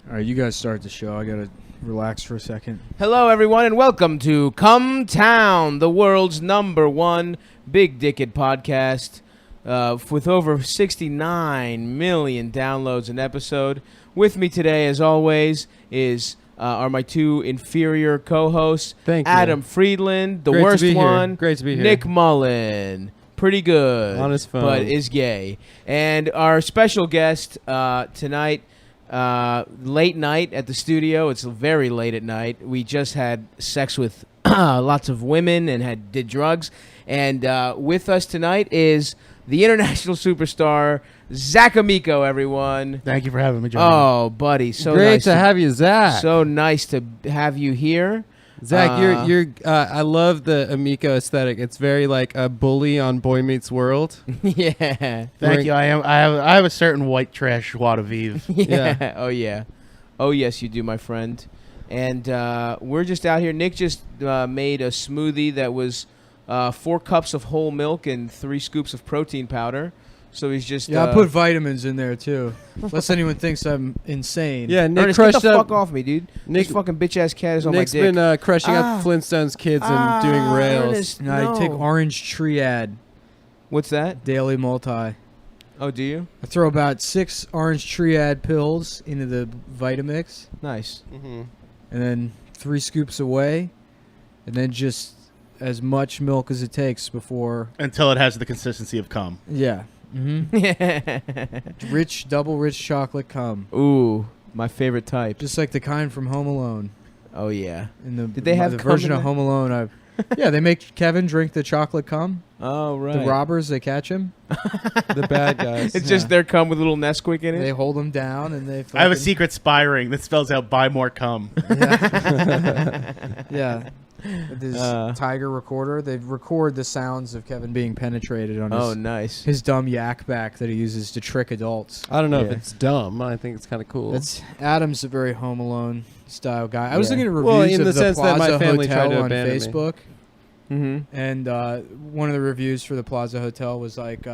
All right, you guys start the show. I gotta relax for a second. Hello, everyone, and welcome to Cumtown, the world's #1 big dickhead podcast, with over 69 million downloads an episode. With me today, as always, are my two inferior co-hosts. Thank you. Adam Friedland, the Great worst to be one. Here. Great to be here. Nick Mullen, pretty good, on his phone, but is gay. And our special guest tonight. Late night at the studio. It's very late at night. We just had sex with lots of women and did drugs. And with us tonight is the international superstar Zach Amico. Everyone, thank you for having me, John. Oh, buddy, so great nice to have you, Zach. So nice to have you here. Zach, you're. I love the Amico aesthetic. It's very like a bully on Boy Meets World. Yeah, thank you. I have a certain white trash joie de vivre. Yeah. Oh yeah. Oh yes, you do, my friend. And we're just out here. Nick just made a smoothie that was 4 cups of whole milk and 3 scoops of protein powder. So he's just I put vitamins in there too. Unless anyone thinks I'm insane. Yeah, Nick Ernest, crushed get the up. fuck off me, dude. Nick, this fucking bitch ass cat is on Nick's my dick. been crushing up Flintstones kids and doing rails. Ernest, No, I take Orange Triad What's that? Daily Multi. Oh, do you? I throw about 6 Orange Triad pills into the Vitamix, Nice. Mm-hmm. and then 3 scoops away, and then just as much milk as it takes before. Until it has the consistency of cum. Yeah. Mm-hmm. Double rich chocolate cum. Ooh, my favorite type. Just like the kind from Home Alone. Oh yeah. Did they have the cum version in of that? Home Alone? Yeah, they make Kevin drink the chocolate cum. Oh right. The robbers, they catch him. The bad guys. It's just their cum with a little Nesquik in it. They hold him down and they. I have a secret spy ring that spells out "buy more cum." Yeah. Yeah. This Tiger recorder. They record the sounds of Kevin being penetrated on nice. his dumb yak back that he uses to trick adults. I don't know if Yeah. it's dumb. I think it's kind of cool. Adam's a very Home Alone style guy. I was Yeah. looking at reviews Well, in of the the sense that my Plaza family tried Hotel to on abandon me. Facebook. Mm-hmm. And one of the reviews for the Plaza Hotel was like,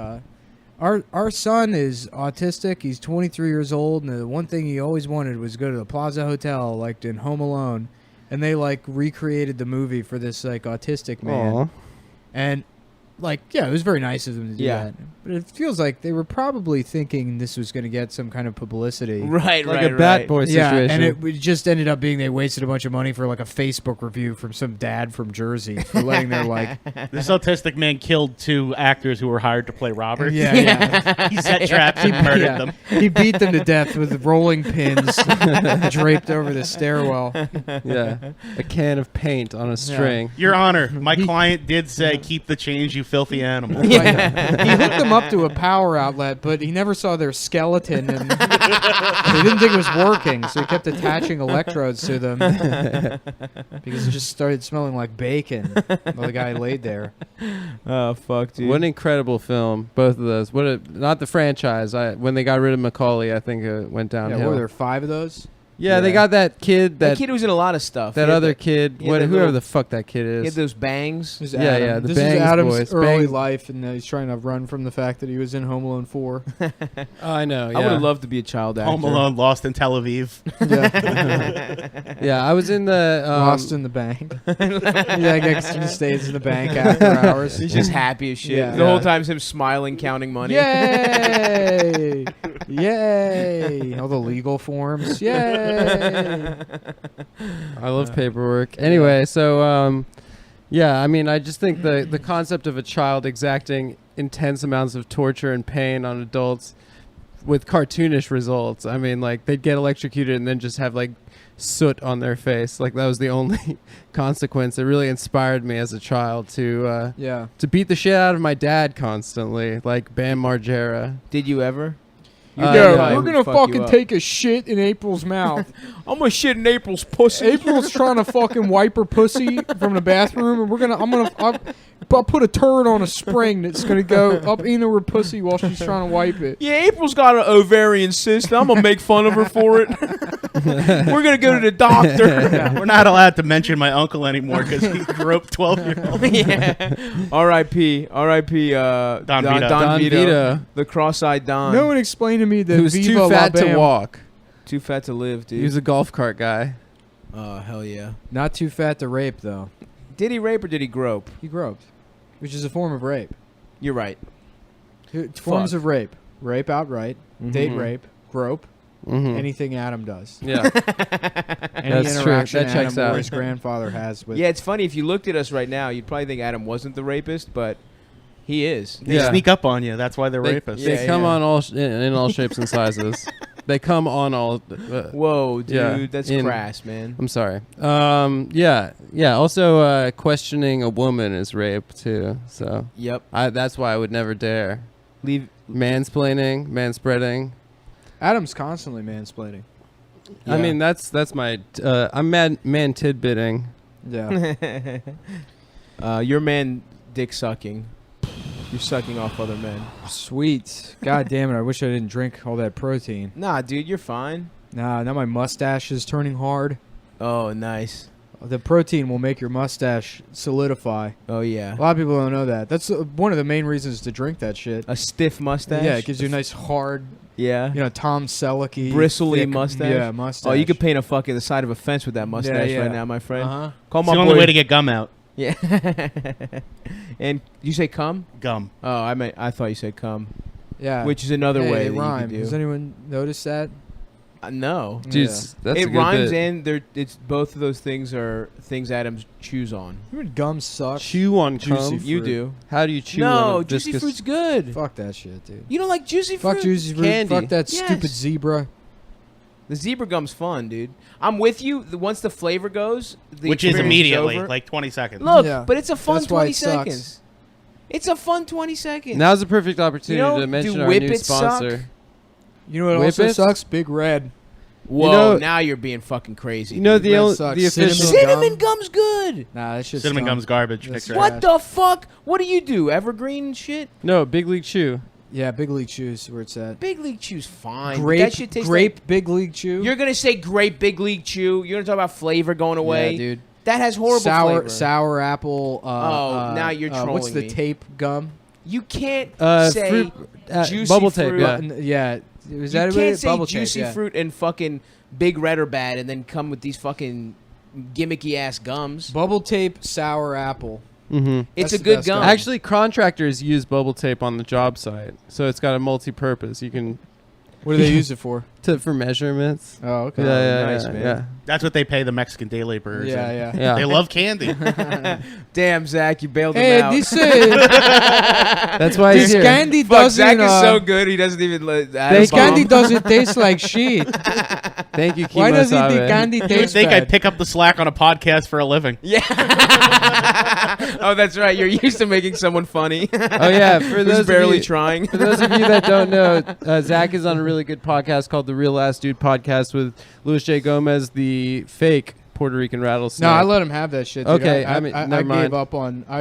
our son is autistic. He's 23 years old, and the one thing he always wanted was go to the Plaza Hotel, like in Home Alone. And they like recreated the movie for this like autistic man. Aw. And like, yeah, it was very nice of them to do Yeah. that. But it feels like they were probably thinking this was going to get some kind of publicity. Right, like right, a Bat right. Boy Yeah, situation. and it just ended up being they wasted a bunch of money for like a Facebook review from some dad from Jersey for letting their like This autistic man killed 2 actors who were hired to play robbers. yeah. He set traps and murdered Yeah. them. He beat them to death with rolling pins draped over the stairwell. Yeah, a can of paint on a string. Your Honor, my client did say, "Keep the change, you filthy animal." He hooked them up to a power outlet, but he never saw their skeleton, and he didn't think it was working, so he kept attaching electrodes to them because it just started smelling like bacon while the guy laid there. Oh fuck, dude. What an incredible film, both of those. Not the franchise. When they got rid of Macaulay, I think it went downhill. Yeah, were there 5 of those? Yeah, they got that kid. That kid was in a lot of stuff. That He had other the- kid. he had that Whoever little- the fuck that kid He had is. those bangs. This is Yeah, Adam. yeah, the This Bangs is Adam's boys. early Bangs. life, and he's trying to run from the fact that he was in Home Alone 4. Oh, I know. Yeah. I would have loved to be a child actor. Home Alone, Lost in Tel Aviv. Yeah. Yeah, I was in the Lost in the bank. Yeah, I guess he stays in the bank after hours. He's just happy as shit. Yeah. The whole Yeah. time's him smiling, counting money. Yay! Yay! All the legal forms. Yay! I love paperwork. Anyway, so yeah, I mean, I just think the concept of a child exacting intense amounts of torture and pain on adults with cartoonish results. I mean, like they'd get electrocuted and then just have like soot on their face. Like that was the only consequence. It really inspired me as a child to beat the shit out of my dad constantly, like Bam Margera. Did you ever? Yeah, we're gonna fucking take a shit in April's mouth. I'm gonna shit in April's pussy. April's trying to fucking wipe her pussy from the bathroom, and I'll put a turd on a spring that's gonna go up into her pussy while she's trying to wipe it. Yeah, April's got an ovarian cyst. I'm gonna make fun of her for it. We're gonna go to the doctor. Yeah. We're not allowed to mention my uncle anymore because he groped 12-year-old. Yeah. R.I.P. R.I.P. Don Vito. Don Vito. the cross-eyed Don. No one explained to me that Who was Viva too La fat to Bam- walk. Too fat to live, dude. He was a golf cart guy. Oh, hell yeah. Not too fat to rape, though. Did he rape or did he grope? He groped, which is a form of rape. You're right. Forms of rape. Rape outright. Date Mhm. rape. Grope. Mm-hmm. Anything Adam does. Yeah. Any That's true. interaction That checks Adam or out. his grandfather has with. Yeah, it's funny. If you looked at us right now, you'd probably think Adam wasn't the rapist, but he is. They Yeah. sneak up on you. That's why they're They, rapists. Yeah, they come yeah. on all in all shapes and sizes. They come on all. Whoa, dude. Yeah, That's in- crass, man. I'm sorry. Yeah. Also, questioning a woman is rape too. So Yep. that's why I would never dare. Leave. Mansplaining, manspreading. Adam's constantly mansplaining. I Yeah. mean, that's my. I'm man tidbitting. Yeah. Your man dick sucking. You're sucking off other men. Sweet. God damn it. I wish I didn't drink all that protein. Nah, dude, you're fine. Nah, now my mustache is turning hard. Oh, nice. The protein will make your mustache solidify. Oh, yeah. A lot of people don't know that. That's one of the main reasons to drink that shit. A stiff mustache? Yeah, it gives you a nice hard, Yeah. Tom Selleck-y, Bristly thick- mustache? Yeah, mustache. Oh, you could paint the side of a fence with that mustache yeah. right now, my friend. Uh-huh. Call It's my the only boy. way to get gum out. Yeah. And you say cum? Gum. Oh, I thought you said cum, Yeah. which is another Hey, way they that you rhyme. could Has do. anyone noticed that? No. Jeez, that's a It good rhymes bit. and it's both of those things are things Adams chews on. You know gum sucks? Chew on Juicy cum. fruit. You do. How do you chew? No, on a juicy viscous- fruit's good. Fuck that shit, dude. You don't like juicy fruit? Fuck juicy fruit. Candy. Fuck that Yes. stupid zebra. The zebra gum's fun, dude. I'm with you. Once the flavor goes, the Which is experience immediately, over. like 20 seconds. Look, Yeah. but it's a fun That's why 20 it sucks. seconds. It's a fun 20 seconds. Now's the perfect opportunity You know, to mention do our Whip new It suck? sponsor. You know what Whip also It? sucks? Big Red. Whoa, You know- now you're being fucking crazy. You know dude. the Red only, sucks. the official. Cinnamon cinnamon gum? gum's good. Nah, that shit's Cinnamon dumb. gum's garbage. That's Fix it. trash. What the fuck? What do you do? Evergreen and shit? No, Big League Chew. Yeah, Big League Chew's where it's at. Big League Chew's fine. but Grape, that shit tastes grape Big League Chew. Like, you're gonna say grape Big League Chew. You're gonna talk about flavor going away. Yeah, dude. That has horrible flavor. Sour apple. Now you're What's trolling the me. tape gum? You can't say Fruit, juicy bubble fruit. tape. Yeah. Yeah. Was that you it? can't say Bubble juicy tape, yeah. fruit and fucking Big Red are bad, and then come with these fucking gimmicky ass gums. Bubble tape, sour apple. Mm-hmm. It's That's a the good best gum. gum. Actually, contractors use bubble tape on the job site, so it's got a multi-purpose. You can What do they use it for? for measurements. Oh, okay. Yeah, nice, man. yeah. That's what they pay the Mexican day laborers. in. Yeah. Yeah. They love candy. Damn, Zach, you bailed Hey, him out. this That's why he's this here. candy Fuck, doesn't. Zach is so good, he doesn't even let This candy doesn't taste like shit. Thank you, Why does Kimo-sabe. the candy You would taste think bad? I'd pick up the slack on a podcast for a living. Yeah. Oh, that's right. You're used to making someone funny. Oh yeah, for Who's those barely of you, trying. For those of you that don't know, Zach is on a really good podcast called the Real Ass Dude Podcast with Luis J. Gomez, the fake Puerto Rican rattlesnake. No, I let him have that shit. Dude. Okay, I I mean, I never gave mind. up on. I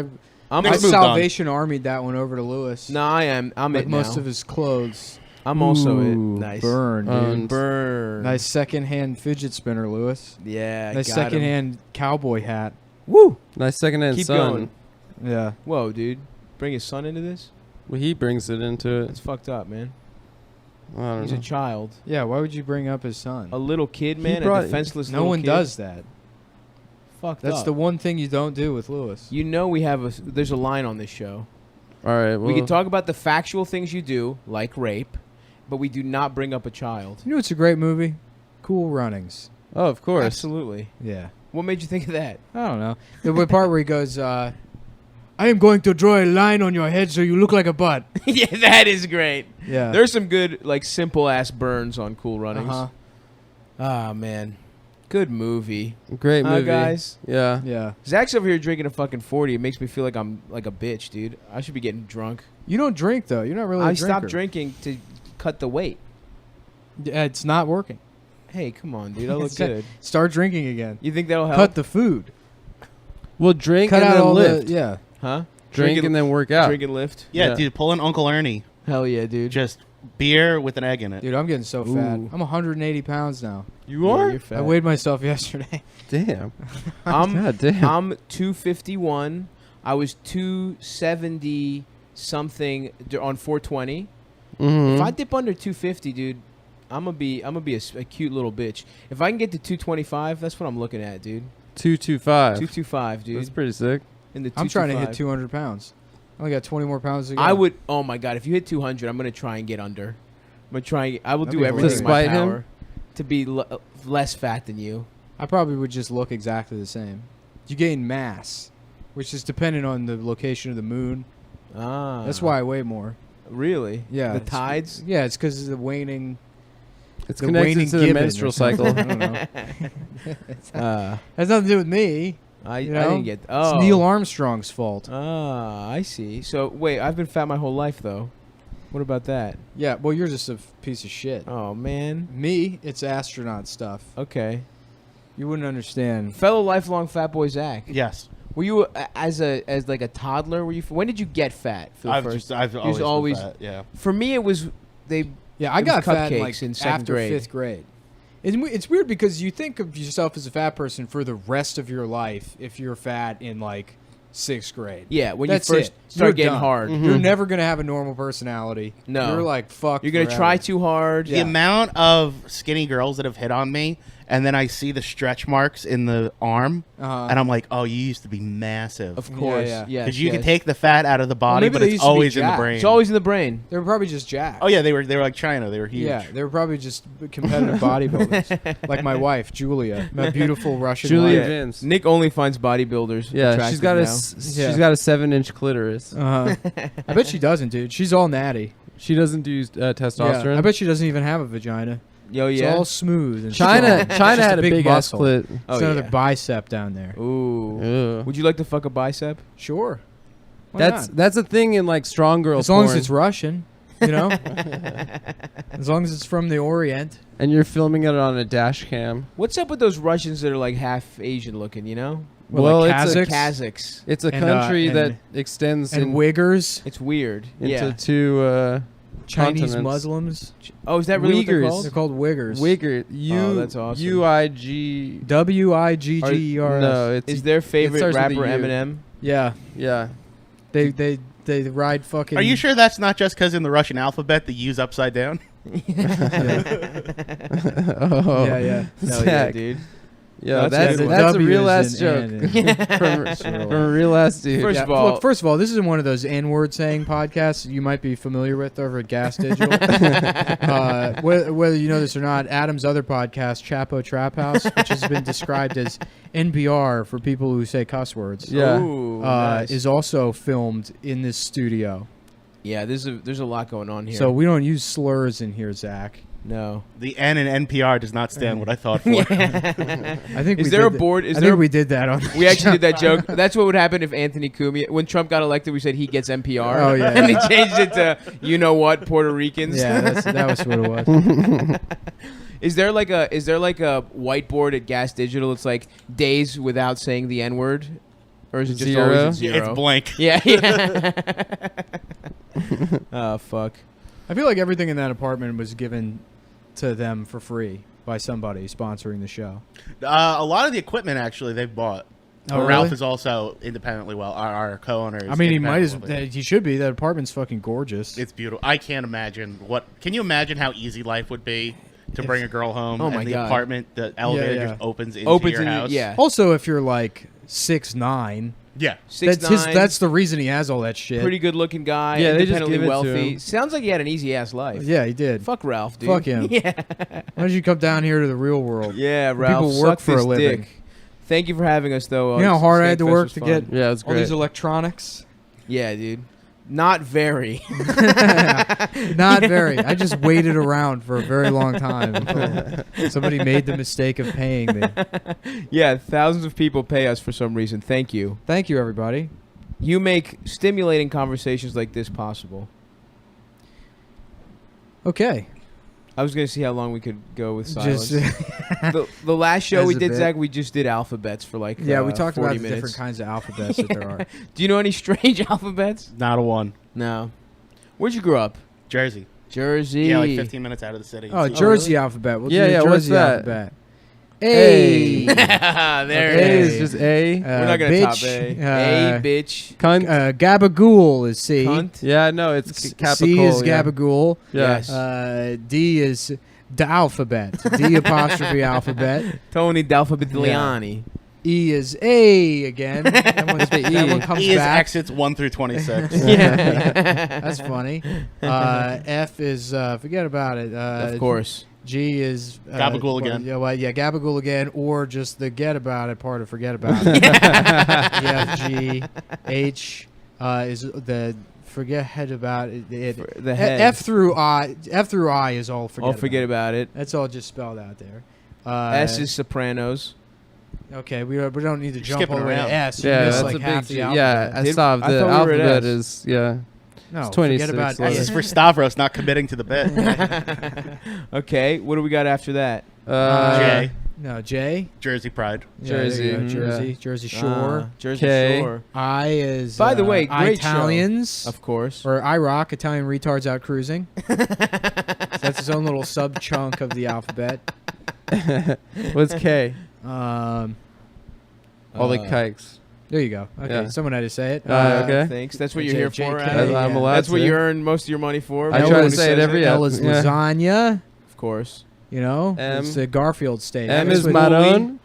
I'm Next I moved on. Salvation Armied that one over to Lewis. No, I'm like it most now. of his clothes. I'm also it. Ooh, Nice. Burn, dude. Owned. Burn. Nice secondhand fidget spinner, Lewis. Yeah. Nice got him. secondhand cowboy hat. Woo. Nice secondhand Keep son. going. Yeah. Whoa, dude. Bring his son into this? Well, he brings it into it. That's fucked up, man. I don't He's know. a child. Yeah. Why would you bring up his son? A little kid, He man. brought- A defenseless No little one kid. does that. Fucked That's up. the one thing you don't do with Lewis. You know we have there's a line on this show. All right. Well, We can talk about the factual things you do, like rape, but we do not bring up a child. You know it's a great movie? Cool Runnings. Oh, of course. Absolutely. Yeah. What made you think of that? I don't know. The part where he goes, I am going to draw a line on your head so you look like a butt. Yeah, that is great. Yeah. There's some good, like, simple ass burns on Cool Runnings. Uh-huh. Ah, man. Good movie. Great movie, guys. Yeah. Yeah. Zach's over here drinking a fucking 40. It makes me feel like I'm like a bitch, dude. I should be getting drunk. You don't drink, though. You're not really I a drinker. stopped drinking to cut the weight. Yeah, it's not working. Hey, come on, dude. I look good. Start drinking again. You think that'll help? Cut the food. Well, drink Cut and out then all lift. the... Yeah. Huh? Drink and then work out. Drink and lift. Yeah, Yeah. dude, pull an Uncle Ernie. Hell yeah, dude. Just beer with an egg in it. Dude, I'm getting so fat. Ooh. I'm 180 pounds now. You Yeah, are? you're fat. I weighed myself yesterday. Damn. I'm God damn. I'm 251. I was 270 something on 420. Mhm. If I dip under 250, dude, I'm gonna be a cute little bitch. If I can get to 225, that's what I'm looking at, dude. 225. 225, dude. That's pretty sick. In the I'm trying to hit 225. 200 pounds. I only got 20 more pounds to go. I would. Oh my god! If you hit 200, I'm gonna try and get under. I'm gonna try. And, I will That'd do be everything in my hilarious. Despite him? power to be less fat than you. I probably would just look exactly the same. You gain mass, which is dependent on the location of the moon. Ah, That's why I weigh more. Really? Yeah. The it's- tides. Yeah, it's because of the waning. It's The connected waning to the gibbon or menstrual something. cycle. I don't know. Has nothing to do with me. I You I know? didn't get. Oh. It's Neil Armstrong's fault. Ah, I see. So wait, I've been fat my whole life though. What about that? Yeah, well, you're just a piece of shit. Oh man. Me, it's astronaut stuff. Okay. You wouldn't understand. Fellow lifelong fat boy Zach. Yes. Were you as like a toddler? Were you? When did you get fat for the first? I've was always, always- been fat, yeah. For me, it was they. Yeah, I It was got fat cupcakes in second after grade. 5th grade. It's weird because you think of yourself as a fat person for the rest of your life if you're fat in like 6th grade. Yeah, when That's you first it. start You're getting done. hard. Mhm. You're never going to have a normal personality. No. You're like, fuck. You're gonna forever. try too hard. The amount of skinny girls that have hit on me, and then I see the stretch marks in the arm, Uh-huh. and I'm like, oh, you used to be massive. Of course. yeah. Yes, Because you yes. can take the fat out of the body, maybe but they it's used to be always in the jacked. brain. It's always in the brain. They were probably just jacked. Oh yeah, they were like China. They were huge. Yeah, they were probably just competitive bodybuilders. Like my wife, Julia, my beautiful Russian Julia wife. Vince. Nick only finds bodybuilders. Yeah, attractive she's got now. Yeah. she's got a 7-inch clitoris. I bet she doesn't, dude. She's all natty. She doesn't do testosterone. Yeah, I bet she doesn't even have a vagina. Yo, It's yeah. all smooth. And China strong. China Just had a big ass muscle. clit. Oh, It's another yeah. bicep down there. Ooh. Ugh. Would you like to fuck a bicep? Sure. Why That's not? that's a thing in like strong girl As long porn. as it's Russian, you know? As long as it's from the Orient. And you're filming it on a dash cam. What's up with those Russians that are like half Asian looking? You know, Well, like it's a Kazakhs? Kazakhs. It's a And, country and- that extends And Uyghurs, It's weird. into Yeah. two Chinese continents. Muslims. Oh, is that really what they're Uyghurs. They're called? called Uyghurs. Uyghur. Oh, that's awesome. UIG. Wiggers. No, it's Is their favorite starts with a rapper U. Eminem? Yeah. yeah. They ride fucking. Are you sure that's not just because in the Russian alphabet the U's upside down? Oh. Yeah, yeah. Hell yeah, Zach. dude. Yeah, No, that's the a W real is ass in joke and. from a real ass dude. First Yeah, of all- look, first of all, this isn't one of those N-word saying podcasts you might be familiar with over at Gas Digital. Whether you know this or not, Adam's other podcast, Chapo Trap House, which has been described as NPR for people who say cuss words, Yeah. Ooh, nice. is also filmed in this studio. Yeah, there's a lot going on here. So we don't use slurs in here, Zach. no. The N in NPR does not stand what I thought for. I think Is we there did a board? Is I there? think we did that on. We actually did that joke. That's what would happen if Anthony Cumia, when Trump got elected, we said he gets NPR. Oh, yeah. And they changed it to you know what, Puerto Ricans. Yeah, that was what it was. Is there like a whiteboard at Gas Digital? It's like days without saying the N word, or is it just Zero? always at zero? It's blank. Yeah, yeah. Oh fuck. I feel like everything in that apartment was given to them for free by somebody sponsoring the show. A lot of the equipment actually they've bought. Oh, But really? Ralph is also independently well. Our co-owner. Is I mean, he might as independently wealthy. he should be. That apartment's fucking gorgeous. It's beautiful. I can't imagine what. Can you imagine how easy life would be to bring a girl home? Oh and my the God. apartment, the elevator yeah. just opens into Opens your in house. yeah. Also, if you're like 6'9", Yeah. 6'9", that's the reason he has all that shit. pretty good looking guy. Yeah, they just independently give it to wealthy. him. Sounds like he had an easy ass life. Yeah, he did. Fuck Ralph, dude. Fuck him. Yeah. Why don't you come down here to the real world? Yeah, Ralph. People work suck for a this living. dick. Thank you for having us, though. You know how hard I had to Skankfest work was to fun. get Yeah, it's all great. these electronics? Yeah, dude. Not very. Not very. I just waited around for a very long time until somebody made the mistake of paying me. Yeah, thousands of people pay us for some reason. Thank you. Thank you, everybody. You make stimulating conversations like this possible. Okay. I was going to see how long we could go with silence. Just the last show As we a did, bit. Zach, we just did alphabets for like yeah, we talked 40 about the minutes. different kinds of alphabets that there are. Do you know any strange alphabets? Not a one. No. Where'd you grow up? Jersey. Jersey. Yeah, like 15 minutes out of the city. Oh, So- Jersey alphabet. We'll Yeah, do yeah, the what's Jersey that? alphabet. Hey. A. There A it is is. just A. We're not going to top bitch, A. A, bitch. Cunt. Gabagool is C. Cunt. Yeah, no, it's capital. C is yeah. Gabagool. Yeah. Yes. D is The alphabet. D apostrophe alphabet. Tony D'Alfabetliani. E is A again. That one comes E is back. exits 1 through 26. That's funny. F is forget about it. Of course. G is Gabagool again. Gabagool again, or just the get about it part of forget about it. F, G, H is the forget about it. The head. F through I is all forget. Forget about it. That's all just spelled out there. S is Sopranos. Okay, we don't need to jump skipping all the way to around. S. You Yeah, miss that's like a half big the G. Yeah, alphabet. I saw the I thought we were at alphabet S. is, yeah. No, It's 26 forget about letters. This is for Stavros not committing to the bit. Okay, what do we got after that? J. No, J. Jersey Pride. Yeah, there you Jersey, go, mhm, Jersey, yeah. Jersey Shore. Jersey K. Shore. I is. By the way, great show. Italians. Of course. Or IROC, Italian retards out cruising. So that's his own little sub chunk of the alphabet. What's K? All the Uh, kikes. There you go. Okay, Yeah. someone had to say it. Okay. Thanks. That's what you're J- here JK, for. yeah. Adam. I'm allowed That's what to. you earn most of your money for. I L try to is- say it every L is yeah. lasagna. Of course. You know, M. it's the Garfield state. M That's is what- Maron.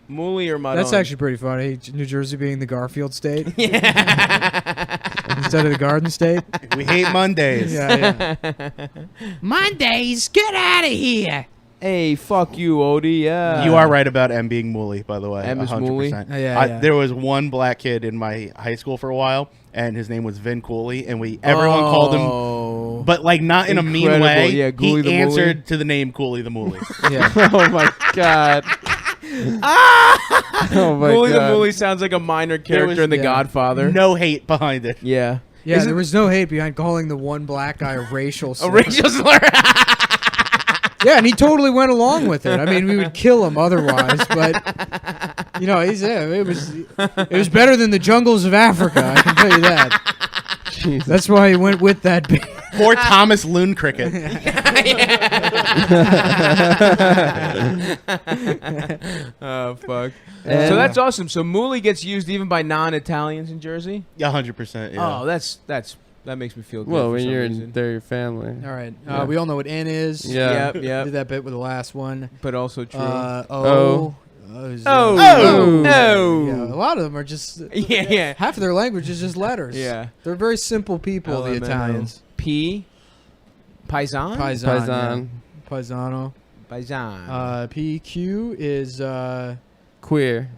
Mooley or Madon? That's actually pretty funny. New Jersey being the Garfield state Yeah. instead of the Garden State. We hate Mondays. Yeah. Mondays, get out of here. Hey, fuck you, Odie. Yeah. You are right about M being Mooley, by the way. M is 100%. Mooley? Yeah. There was one black kid in my high school for a while, and his name was Vin Cooley, and everyone called him, but like not in a mean Incredible. way. Yeah, Cooley he the answered Mooley. to the name Cooley the Mooley. Yeah. Oh my god. Oh my Mooley the god. Mooley sounds like a minor character was- in The yeah. Godfather. No hate behind it. Yeah. Yeah, Is there it- was no hate behind calling the one black guy a racial slur. A racial slur. Yeah, and he totally went along with it. I mean, we would kill him otherwise, but you know, it was better than the jungles of Africa. I can tell you that. Jesus. That's why he went with that. Poor Thomas Loon Cricket. Oh, fuck. And- So that's awesome. So Mooley gets used even by non-Italians in Jersey? Yeah, 100%. Yeah. Oh, that makes me feel good. Well, for when some you're reason. in, they're your family. All right, Yeah. we all know what N is. Yeah. Yep. Did that bit with the last one. But also true. O. is, Oh. Oh. Yeah, a lot of them are just. yeah. Half of their language is just letters. Yeah. They're very simple people, the LMNO. Italians. P. Paisan? Paisan. Paisan. Yeah. Paisano. Paisan. PQ is Queer.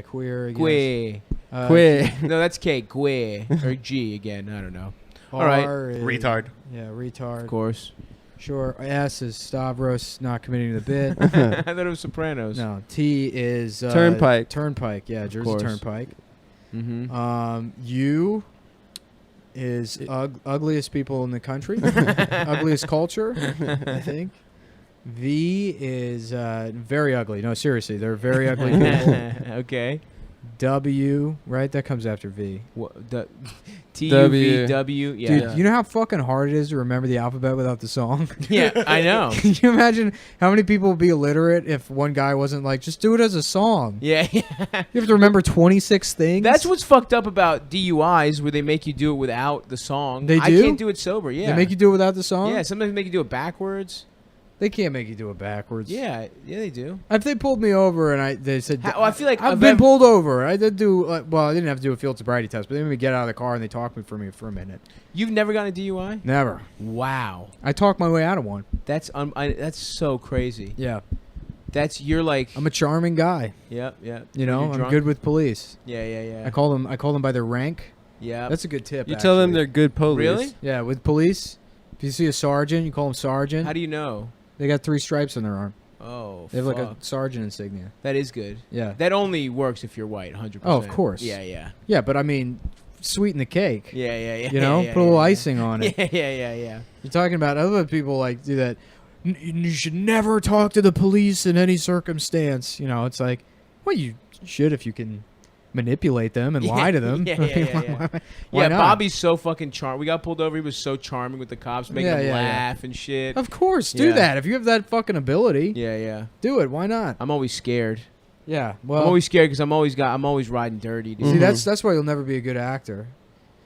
queer. I guess. Gue. Queer. No, that's K. Gue. Or G again. I don't know. R All right. is- Retard. Yeah, retard. Of course. Sure. S is Stavros not committing to the bit. I thought it was Sopranos. No. T is Turnpike. Turnpike. Yeah, Jersey course. Turnpike. Mm-hmm. U is ugliest people in the country. Ugliest culture, I think. V is very ugly. No, seriously, they're very ugly people. Okay. W, right? That comes after V. What, the T-U-V-W. Yeah. Dude, you know how fucking hard it is to remember the alphabet without the song? Yeah, I know. Can you imagine how many people would be illiterate if one guy wasn't like, just do it as a song? Yeah. You have to remember 26 things? That's what's fucked up about DUIs, where they make you do it without the song. They I do? can't do it sober. Yeah. They make you do it without the song? Yeah, sometimes they make you do it backwards. They can't make you do it backwards. Yeah, they do. If they pulled me over and they said, I feel like I've been pulled over. I did do, I didn't have to do a field sobriety test, but they made me get out of the car and they talked for me for a minute. You've never gotten a DUI? Never. Wow, I talked my way out of one. that's that's so crazy. Yeah. You're like, I'm a charming guy. yep. You When know, you're I'm drunk? good with police. Yeah. I call them by their rank. Yeah. That's a good tip. You tell them actually. they're good police. Really? Yeah, with police, if you see a sergeant, you call them sergeant. How do you know? They got 3 stripes on their arm. Oh, They have like a fuck. sergeant insignia. That is good. Yeah. That only works if you're white, 100%. Oh, of course. Yeah. Yeah, but I mean, sweeten the cake. Yeah. You know, yeah, put a little yeah. icing on it. Yeah. You're talking about other people like do that. You should never talk to the police in any circumstance. You know, it's like, well, you should if you can manipulate them and lie to them. Yeah. Why Yeah, not? Bobby's so fucking charming. We got pulled over. He was so charming with the cops, making them Yeah. laugh and shit. Of course, do Yeah. that. If you have that fucking ability, Yeah. do it. Why not? I'm always scared. Yeah. I'm Well, always scared because I'm always riding dirty. Dude. see, that's why you'll never be a good actor.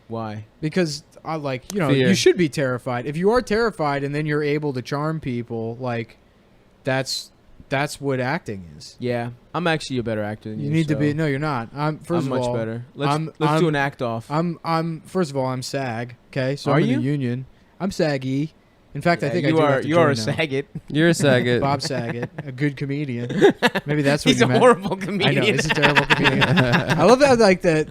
Why? Because I Fear. you should be terrified. If you are terrified and then you're able to charm people, like that's what acting is. Yeah, I'm actually a better actor than you. You need to so be. No, you're not. I'm much all, better. I'm- Let's do I'm- an act off. I'm first of all, I'm SAG. Okay, so Are I'm in you? the union. I'm SAG-y. In fact, I Yeah, think I you do are. have to You are a join now. Saget. You're a Saget. Bob Saget, a good comedian. Maybe that's what He's you a meant. horrible I comedian. know he's a terrible comedian. I love that. Like the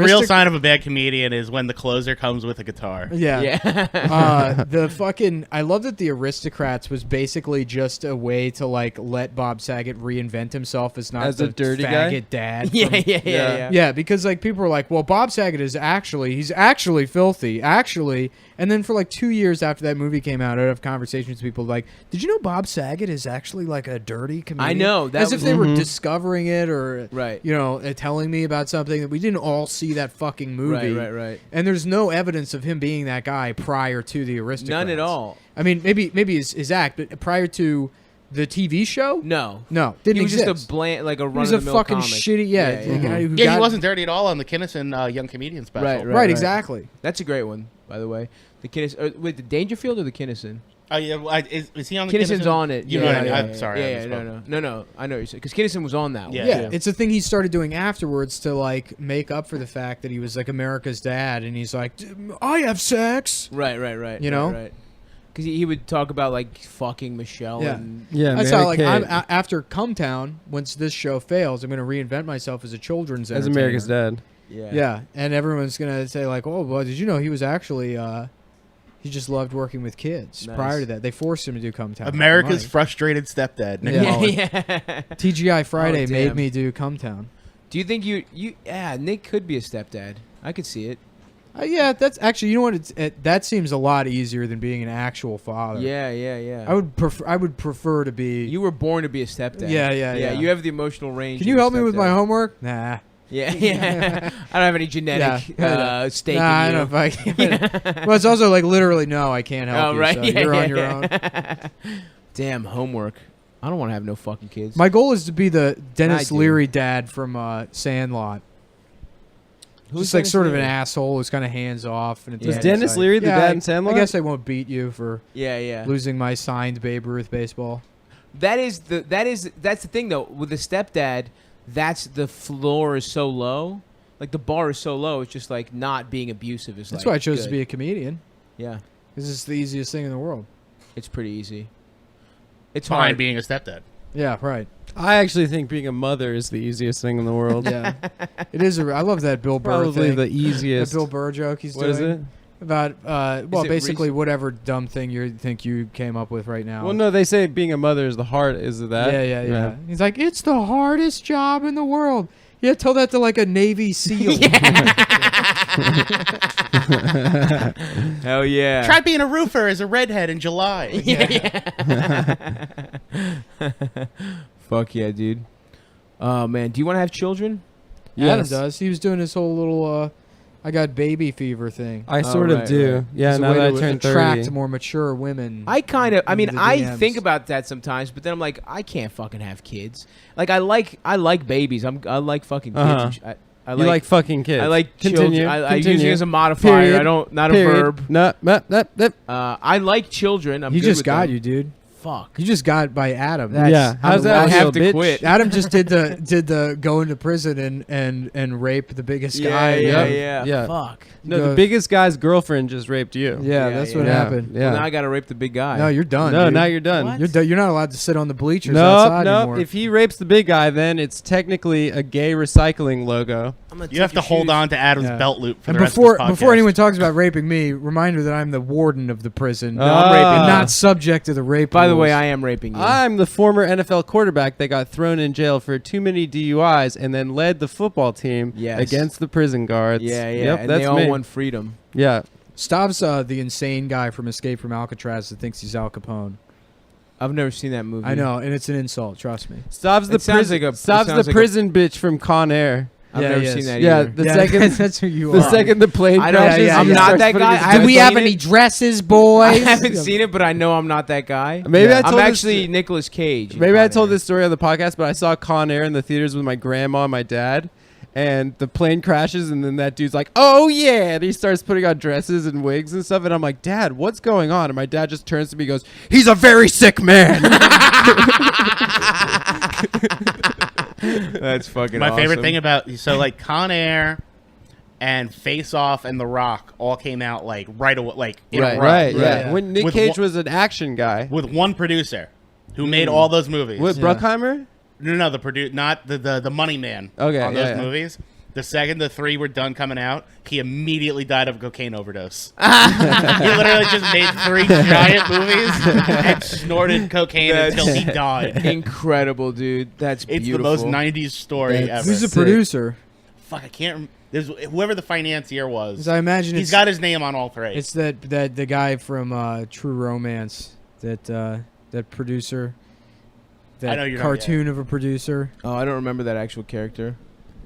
real sign of a bad comedian is when the closer comes with a guitar. Yeah. Yeah. The fucking. I love that the Aristocrats was basically just a way to like let Bob Saget reinvent himself as not As the a dirty guy? faggot dad. yeah, from- yeah. Yeah, because like people were like, well, Bob Saget is he's actually filthy, actually. And then for like 2 years after that movie came out, I'd have conversations with people like, did you know Bob Saget is actually like a dirty comedian? I know, that as if was- they were Mhm. discovering it or Right. you know, telling me about something that we didn't all see that fucking movie. Right. And there's no evidence of him being that guy prior to the Aristocrats. None at all. I mean, maybe his act, but prior to the TV show, No. no, didn't He was exist. just a bland, like a he run was of a the mill fucking comic. shitty, the guy who Yeah, got, he wasn't dirty at all on the Kinnison Young Comedian special. Right. right, exactly. That's a great one, by the way. The Kinnison. Wait, the Dangerfield or the Kinnison? Oh yeah, is he on the Kinnison's Kinnison? on it. You Yeah, know, yeah, I'm yeah, sorry. I Yeah, misspoke. no. I know what you're saying because Kinnison was on that one. Yeah. Yeah, it's a thing he started doing afterwards to like make up for the fact that he was like America's dad, and he's like, I have sex. Right. You know? Right. Because he would talk about like fucking Michelle. Yeah. And Yeah, That's Mary how like Kate. after Cumtown, once this show fails, I'm going to reinvent myself as a children's as entertainer. America's Dad. Yeah, and everyone's going to say like, oh, well, did you know he was actually he just loved working with kids. Nice. Prior to that, they forced him to do Cumtown. America's Money. frustrated stepdad. Nick Yeah. Mullen. yeah. TGI Friday Oh, made damn. me do Cumtown. Do you think you? Yeah, Nick could be a stepdad. I could see it. Yeah, that's actually, you know what? That seems a lot easier than being an actual father. Yeah. I would prefer to be. You were born to be a stepdad. Yeah. You have the emotional range. Can you of a help me with my stepdad. homework? Nah. Yeah. I don't have any genetic Yeah. stake Nah, I in you. don't know if I can. Well, it's also like literally no, I can't help Oh, you. right. So Yeah, you're on yeah, your yeah. own. Damn, homework. I don't want to have no fucking kids. My goal is to be the Dennis I do. Leary dad from Sandlot. Who's Just like Dennis sort of an Leary? asshole who's kind of hands off. And at the Was end Dennis it's like, Leary the yeah, dad in Sandlot? I guess I won't beat you for Yeah. losing my signed Babe Ruth baseball. That's the thing though. With the stepdad, that's the floor is so low. Like the bar is so low. It's just like not being abusive is That's like why I chose to good. be a comedian. Yeah, This is the easiest thing in the world. it's pretty easy. It's Fine hard. being a stepdad. Yeah, right. I actually think being a mother is the easiest thing in the world. Yeah, it is. I love that Bill Burr Probably thing. the That easiest. Bill Burr joke he's What doing. is it? About well, it basically recent? whatever dumb thing you think you came up with right now. Well, no, they say being a mother is the hard. Is it that? Yeah. He's like, it's the hardest job in the world. Yeah, tell that to like a Navy SEAL. Hell yeah. Try being a roofer as a redhead in July. Fuck yeah, dude. Oh man, do you want to have children? Adam Yes. does. He was doing his whole little I got baby fever thing. I sort of right, do. right. Yeah, As a now way that I to turned attract 30. more mature women. I kind of. I mean, into the I DMs. think about that sometimes, but then I'm like, I can't fucking have kids. Like, I like babies. I like fucking kids. Uh-huh. and I You like fucking kids. I like Continue. children. I use it Continue. as a modifier. Period. I don't. Not Period. a verb. No. I like children. I'm he good just with got them. you, dude. Fuck. You just got by Adam. Yeah. How's that? I feel, have to bitch? quit. Adam just did the go into prison and rape the biggest guy. Yeah. Fuck. No, Go- the biggest guy's girlfriend just raped you. Yeah, Yeah, that's yeah. what Yeah. happened. Yeah. Well, now I gotta rape the big guy. No, you're done. No, dude. now you're done. What? You're not allowed to sit on the bleachers No, outside no. anymore. If he rapes the big guy, then it's technically a gay recycling logo. I'm gonna You have take to your hold shoes. on to Adam's Yeah. belt loop for and the rest before of this podcast. before anyone talks about raping me, remind her that I'm the warden of the prison. No, I'm raping. not subject to the rape. By the way, rules. I am raping you. I'm the former NFL quarterback that got thrown in jail for too many DUIs and then led the football team Yes. against the prison guards. yeah. Yep, And that's they all me. want freedom. Yeah. Stav's the insane guy from Escape from Alcatraz that thinks he's Al Capone. I've never seen that movie. I know, and it's an insult. Trust me. Stav's the It sounds like a- it Stav's sounds the like a- prison bitch from Con Air. I've Yeah, never he seen is. that Yeah, either. the second that's who you the are. second the plane I don't- crashes, yeah, he I'm just not starts that putting guy. his I Do haven't we dick have seen any it. dresses, boys? I haven't seen it, but I know I'm not that guy. Maybe I I'm told this- actually Nicolas Cage. in Maybe I Con told Air. this story on the podcast, but I saw Con Air in the theaters with my grandma and my dad, and the plane crashes, and then that dude's like, "Oh yeah," and he starts putting on dresses and wigs and stuff, and I'm like, "Dad, what's going on?" And my dad just turns to me and goes, "He's a very sick man." That's fucking My favorite awesome. thing about like Con Air and Face Off and The Rock all came out like right away, like in a row. Right, Yeah, yeah. yeah. When Nick With Cage was an action guy. with one producer who made all those movies. With Yeah. Bruckheimer? No, not the money man. Okay, on those yeah. movies. The second the 3 were done coming out, he immediately died of a cocaine overdose. He literally just made 3 giant movies and snorted cocaine until he died. Incredible, dude. That's It's beautiful. the most 90s story That's ever. Who's the Sick. producer? Fuck, I can't remember. There's whoever the financier was. 'Cause I imagine He's it's, got his name on all 3. it's that the guy from True Romance, that producer, I know that you're not- cartoon of a producer. Oh, I don't remember that actual character.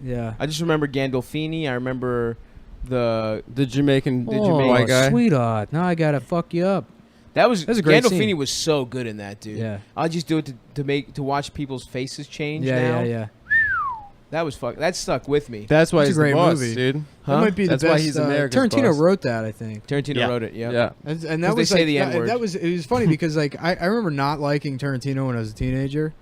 Yeah. I just remember Gandolfini. I remember the The Jamaican Oh, white guy. sweetheart! Now I gotta fuck you up. That's a great Gandolfini scene. was so good in that, dude. Yeah. I'll just do it to watch people's faces change. Yeah, now. yeah. That was that stuck with me. That's why It's a he's the great boss, movie. dude. Huh? That might be That's the why best. he's America's Tarantino boss. wrote that, I think. Tarantino Yeah. wrote it. Yeah. Yeah. And 'Cause that they was say like, the N-word. it was funny because like I remember not liking Tarantino when I was a teenager.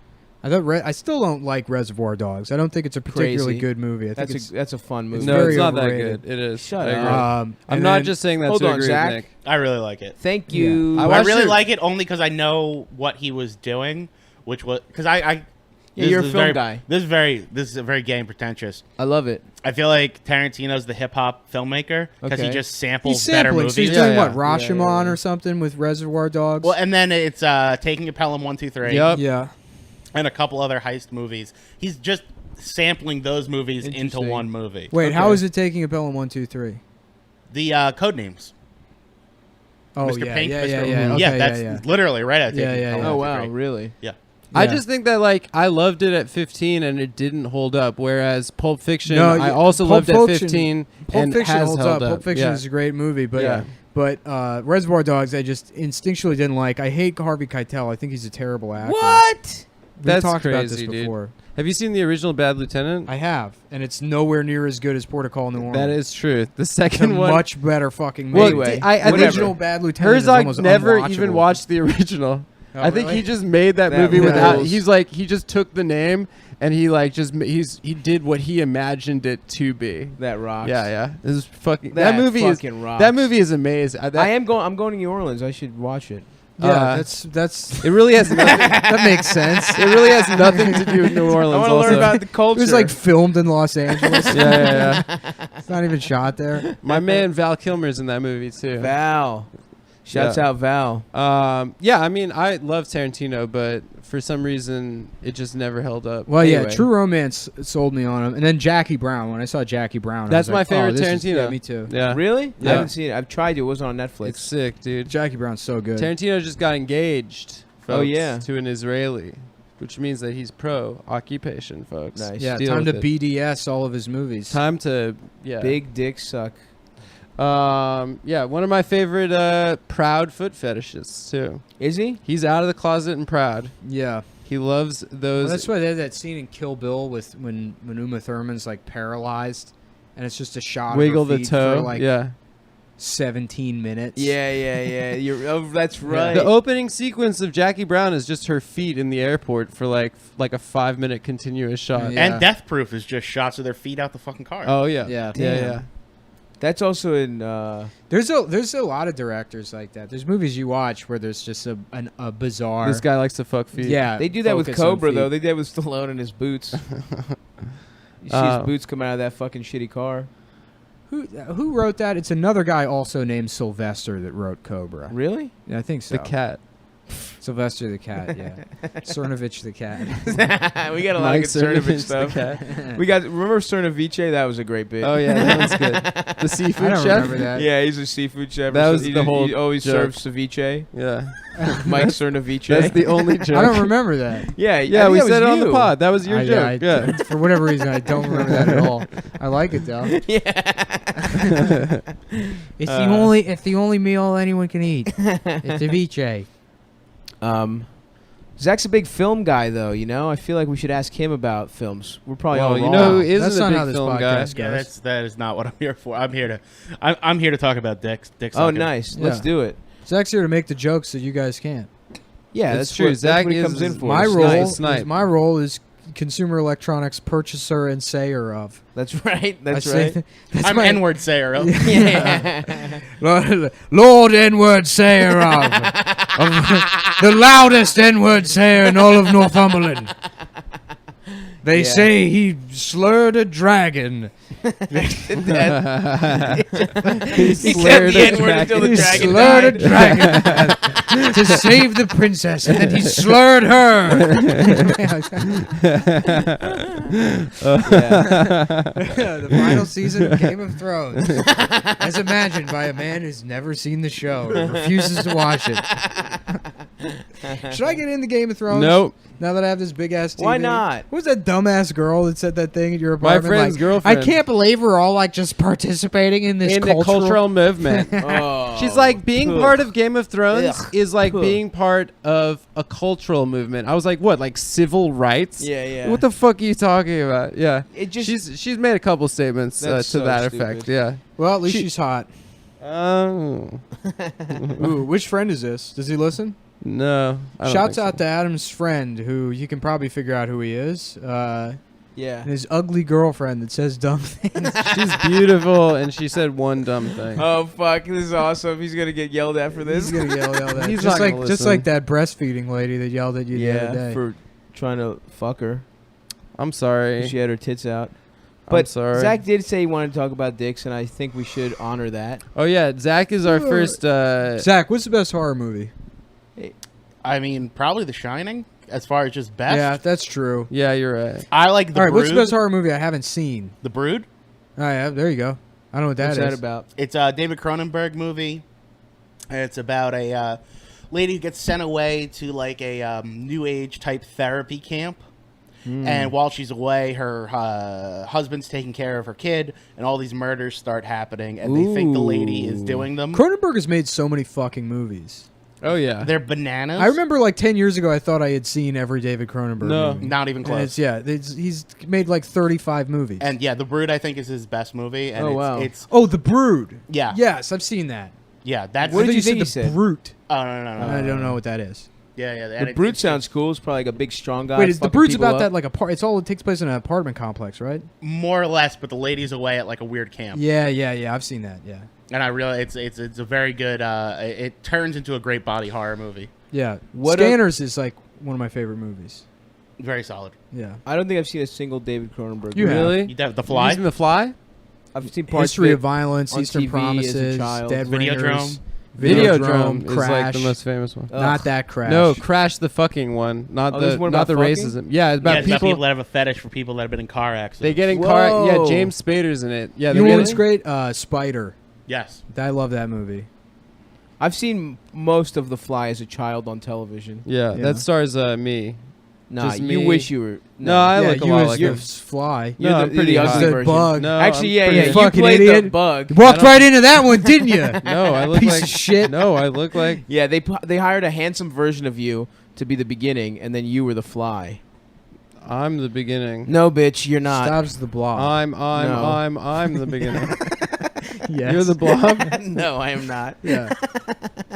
I thought I still don't like Reservoir Dogs. I don't think it's a particularly Crazy. good movie. I think That's a fun movie. No, very it's not that overrated. good. It is. Shut I up. agree. I'm and not then- just saying that Hold to on, agree Zach. with Nick. I really like it. Thank you. I I watched really it- like it only because I know what he was doing, which was because I Yeah, this you're a is film very, guy. This is very gay and pretentious. I love it. I feel like Tarantino's the hip hop filmmaker because he Okay. just samples He's better sampling. movies. So he's Yeah, doing yeah. what, Rashomon Yeah. or something with Reservoir Dogs? Well, and then it's Taking a Pelham 1, 2, 3, Yep. yeah. and a couple other heist movies. He's just sampling those movies into Interesting. one movie. Wait, Okay. how is it taking a Pelham 1, 2, 3? The code names. Oh Mr. yeah, Pink, yeah, Mr. yeah, yeah, yeah. Okay, that's yeah. literally right at Yeah, Taking yeah, Pelham yeah. Oh 1, 2, wow, 3. really? Yeah. I Yeah. just think that like I loved it at 15 and it didn't hold up, whereas Pulp Fiction No, I yeah, also Pulp loved at Fiction- 15 Pulp and Fiction has holds held up. Pulp Fiction yeah. is a great movie, but Yeah. Reservoir Dogs I just instinctually didn't like. I hate Harvey Keitel. I think he's a terrible actor. What? We've That's talked about crazy, this dude. before. Have you seen the original Bad Lieutenant? I have, and it's nowhere near as good as Port of Call, New Orleans. That is true. The it's a second one, much better fucking well, movie. Anyway, I the think original Bad Lieutenant is Herzog almost never unwatchable. even watched the original. Oh, I think really? he just made that That movie without. rules. He's like he just took the name and he like just he did what he imagined it to be. That rocks. Yeah, yeah. This is fucking That movie fucking rocks. That movie is amazing. I'm going to New Orleans. I should watch it. Yeah, that's It really has nothing. that makes sense. It really has nothing to do with New Orleans. I want to also. learn about the It culture. was like filmed in Los Angeles. yeah, yeah. It's not even shot there. My man Val Kilmer's in that movie too. Val. Shouts Yeah. out Val. Yeah, I mean, I love Tarantino, but for some reason, it just never held up. Well, yeah, Anyway. True Romance sold me on him, and then Jackie Brown. When I saw Jackie Brown, That's I my was like, favorite oh, this is- Tarantino. Yeah, me too. Yeah, Really? Yeah. I haven't seen it. I've tried to. It wasn't on Netflix. it's sick, dude. Jackie Brown's so good. Tarantino just got engaged. Oh, Folks, yeah. to an Israeli, which means that he's pro occupation, folks. Nice. Yeah, Deal time to with it. BDS all of his movies. Time to Big dick suck. Yeah, one of my favorite proud foot fetishists too. Is he? He's out of the closet and proud. Yeah, He loves well, those. that's why they had that scene in Kill Bill with when Uma Thurman's like paralyzed, and it's just a shot. wiggle of her the feet toe. for like yeah. 17 minutes. Yeah. That's right. The opening sequence of Jackie Brown is just her feet in the airport for like a 5-minute continuous shot. Yeah. And Death Proof is just shots of their feet out the fucking car. Oh yeah. Yeah. Yeah, Damn. yeah. That's also in. There's a lot of directors like that. There's movies you watch where there's just a bizarre. This guy likes to fuck feet. Yeah, They do that with focus on Cobra feet. though. They did that with Stallone in his boots. You see his boots come out of that fucking shitty car. Who wrote that? It's another guy also named Sylvester that wrote Cobra. Really? Yeah, I think so. The cat. Sylvester the cat. Yeah, Cernovich the cat. We got a lot Mike of good Cernovich Cernovich the stuff. cat. We got. Remember Cernovice? That was a great bit. Oh yeah, that was good. The seafood I don't chef. remember that. Yeah, he's a seafood chef. That was he, the whole He always joke. serves ceviche. Yeah, Mike Cernovice. that's the only joke. I don't remember that. Yeah, I Yeah, think we that was said it on the you. pod. That was your I- joke. Yeah. For whatever reason, I don't remember that at all. I like it though. It's the only meal anyone can eat. It's ceviche. Zach's a big film guy, though. You know, I feel like we should ask him about films. We're probably all Well, wrong. you know who That's isn't not a how big this film guy? podcast Yeah, goes. that is not what I'm here for. I'm here to talk about dicks. Dick Oh, sucking. nice. Yeah. Let's do it. Zach's here to make the jokes that you guys can't. Yeah, It's that's true. What, Zach that's what he is- comes in for. My It's role, nice. Snipe. my role is consumer electronics purchaser and sayer of. That's right. That's I say- right. that's I'm my- N-word sayer. Yeah. Lord N-word sayer of the loudest N-word sayer in all of Northumberland. They Yeah. say he slurred a dragon. he He said slurred the a N-word until the He dragon slurred a died. dragon to save the princess, and then he slurred her. The final season of Game of Thrones, as imagined by a man who's never seen the show and refuses to watch it. Should I get into Game of Thrones? Nope. Now that I have this big ass TV. Why not? Who was that dumbass girl that said that thing at your My apartment? friend's like, girlfriend. I can't believe we're all like just participating in this In the cultural movement. Oh, She's like, being ugh. part of Game of Thrones Ugh. is like Ugh. being part of a cultural movement. I was like, what, like civil rights? Yeah, yeah. What the fuck are you talking about? Yeah. It just. She's made a couple statements to That's so that stupid. effect. Yeah. Well, at least She- she's hot. Oh. Ooh, which friend is this? Does he listen? No. I don't Shouts think out to Adam's friend, who you can probably figure out who he is. yeah. And his ugly girlfriend that says dumb things. so. She's beautiful, and she said one dumb thing. Oh fuck! This is awesome. He's gonna get yelled at for this. He's gonna yell at. He's just not gonna like just listen. like that breastfeeding lady that yelled at you the other yeah, day. for trying to fuck her. I'm sorry. She had her tits out. I'm But sorry. Zach did say he wanted to talk about dicks, and I think we should honor that. Oh yeah, Zach is our first. Zach, what's the best horror movie? I mean, probably The Shining, as far as just best. Yeah, that's true. Yeah, you're right. I like The All right, Brood. what's the best horror movie I haven't seen? The Brood. Oh yeah, there you go. I don't know what that What's is. that about? It's a David Cronenberg movie. It's about a lady who gets sent away to like a new age type therapy camp. And while she's away, her husband's taking care of her kid, and all these murders start happening, and they think the lady is doing them. Cronenberg has made so many fucking movies. Oh yeah. They're bananas. I remember like 10 years ago, I thought I had seen every David Cronenberg No. movie. Not even And close. he's made like 35 movies. And yeah, The Brood I think is his best movie. And Oh, it's, wow. it's oh, The Brood. yeah, Yes, I've seen that. yeah. That's What I did you thought think he said? said? The Brute. oh no. I don't know what that is. Yeah. The Brute sounds cool. It's probably like a big, strong guy. Wait, is The fucking Brute's people about up. that like it's all it takes place in an apartment complex, right? more or less, but the lady's away at like a weird camp. Yeah. I've seen that. Yeah. And I really, it's a very good. It turns into a great body horror movie. Yeah. What Scanners is like one of my favorite movies. Very solid. Yeah. I don't think I've seen a single David Cronenberg. You movie. have. Really? You have The He's Fly. in The Fly? I've seen parts History of of Violence, on Eastern TV as a Promises, child. Dead Videodrome. Ringers, Videodrome is Crash. like the most famous one. Ugh. Not that Crash. No, Crash the fucking one, not Oh, there's the one not about the fucking? racism. Yeah, it's about Yeah, it's about people. people that have a fetish for people that have been in car accidents. They get in car. Yeah, Whoa. James Spader's in it. Yeah, You they know get what's in- great? Spider. Yes. I love that movie. I've seen most of The Fly as a child on television. Yeah, Yeah. that stars me. Nah, Just you me. wish you were. No, I yeah, look a you lot was like the him. fly. You're No, the, I'm you're pretty the hot. ugly The version. bug. No, Actually, I'm yeah, pretty yeah. hot. You Fucking played the idiot. bug. You walked right into that one, didn't you? No, I look Piece like of shit. No, I look like Yeah, they hired a handsome version of you to be the beginning, and then you were the fly. I'm the beginning. No, bitch, you're not. Stops the blob. I'm No. the beginning. Yes. You're the blob. No, I am not. Yeah.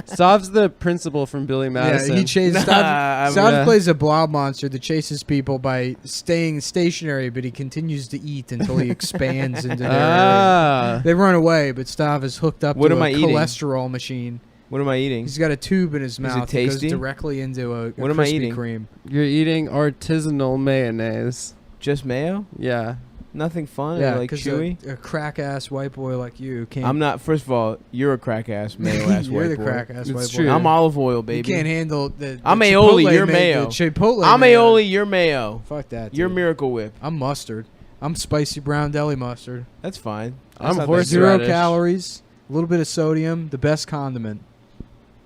Stav's the principal from Billy Madison. Yeah, he chases. Nah, Stobbs yeah. plays a blob monster that chases people by staying stationary, but he continues to eat until he expands into their area. Ah. They run away, but Stav is hooked up What to am a I eating? cholesterol machine. What am I eating? He's got a tube in his mouth that goes tasty? directly into a What am I Krispy eating? Kreme. You're eating artisanal mayonnaise. Just mayo? Yeah. Nothing fun? Yeah, Like because chewy? a crack ass white boy like you can't. I'm not. First of all, you're a crack ass mayo ass You're white the boy. crack ass It's white true. boy. I'm olive oil, You baby. can't handle the. I'm the aioli, Chipotle you're ma- mayo. the Chipotle. I'm mayo. aioli, you're mayo. Fuck that. You're dude. Miracle Whip. I'm mustard. I'm spicy brown deli mustard. That's fine. I'm That's not horse that Zero bad. Horseradish. calories. A little bit of sodium. The best condiment.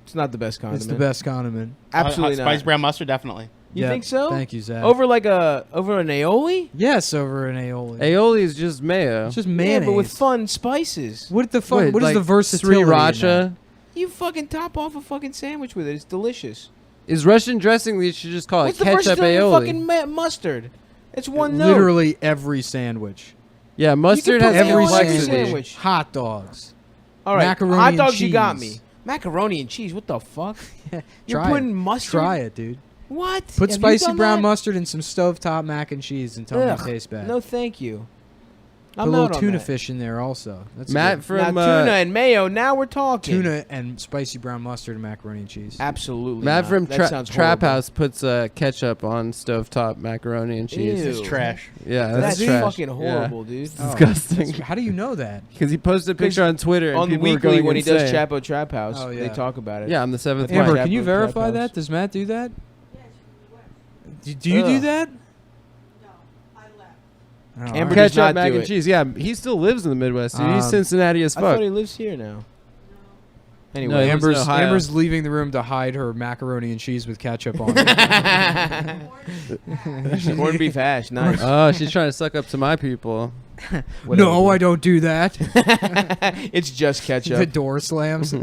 It's not the best condiment. It's the best condiment. Absolutely Spice not. brown mustard, definitely. You Yeah, think so? Thank you, Zach. Over like over an aioli? Yes, over an aioli. Aioli is just mayo. It's just mayonnaise. Yeah, but with fun spices. What the fuck? Wait, What is like the versatility? in that? Sriracha. You fucking top off a fucking sandwich with it. It's delicious. Is Russian dressing? You should just call What's it the first ketchup thing? aioli. Fucking mustard. It's one note. Literally every sandwich. Yeah, mustard put has mayo on every complexity. sandwich. Hot dogs. All right, Macaroni hot and dogs. You got cheese. me. Macaroni and cheese. What the fuck? You're Try putting it. mustard. Try it, dude. What? Put Have you spicy done brown that? mustard and some stovetop mac and cheese and tell me Ugh, it tastes bad. No, thank you. Put I'm a little not on tuna that. fish in there also. That's Matt good. from now, tuna and mayo. Now we're talking. Tuna and spicy brown mustard and macaroni and cheese. Absolutely. Matt not. from That sounds Trap horrible. House puts ketchup on stovetop macaroni and cheese. Ew. It's trash. Yeah, That's that's trash. fucking horrible, dude. Oh, disgusting. that's- How do you know that? Because he posted a picture on Twitter and On people were Weekly going when he does insane. Chapo Trap House, Oh, they yeah. talk about it. Yeah, I'm the seventh Amber, mic. can you Chapo verify Trap that? House. Does Matt do that? Do you do Ugh. that? Oh, Amber alright. does not Ketchup, mac do and it. cheese. Yeah, he still lives in the Midwest. Dude. He's Um, Cincinnati as I fuck. thought he lives here now. No, Anyway, he lives in Ohio. Amber's leaving the room to hide her macaroni and cheese with ketchup on it. corned beef hash, nice. Oh, she's trying to suck up to my people. Whatever, No, dude. I don't do that. It's just The ketchup. door slams.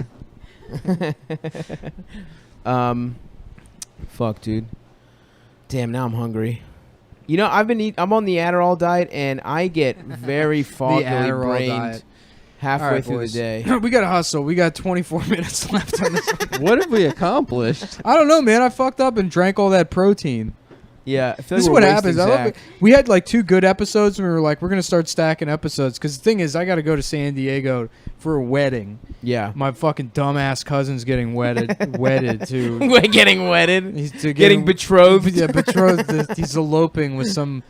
Fuck, dude. Damn, now I'm hungry. You know, I'm on the Adderall diet, and I get very foggily Adderall brained diet. halfway All right, through boys. the day. We got to hustle. We got 24 minutes left on this. What have we accomplished? I don't know, man. I fucked up and drank all that protein. Yeah, I feel This is like what we're happens. wasting I love Zach. it. We had like 2 good episodes, and we were like, we're gonna start stacking episodes. Because the thing is, I got to go to San Diego for a wedding. Yeah. My fucking dumbass cousin's getting wedded to. We're getting wedded. He's to Getting betrothed. Yeah, betrothed. He's eloping with some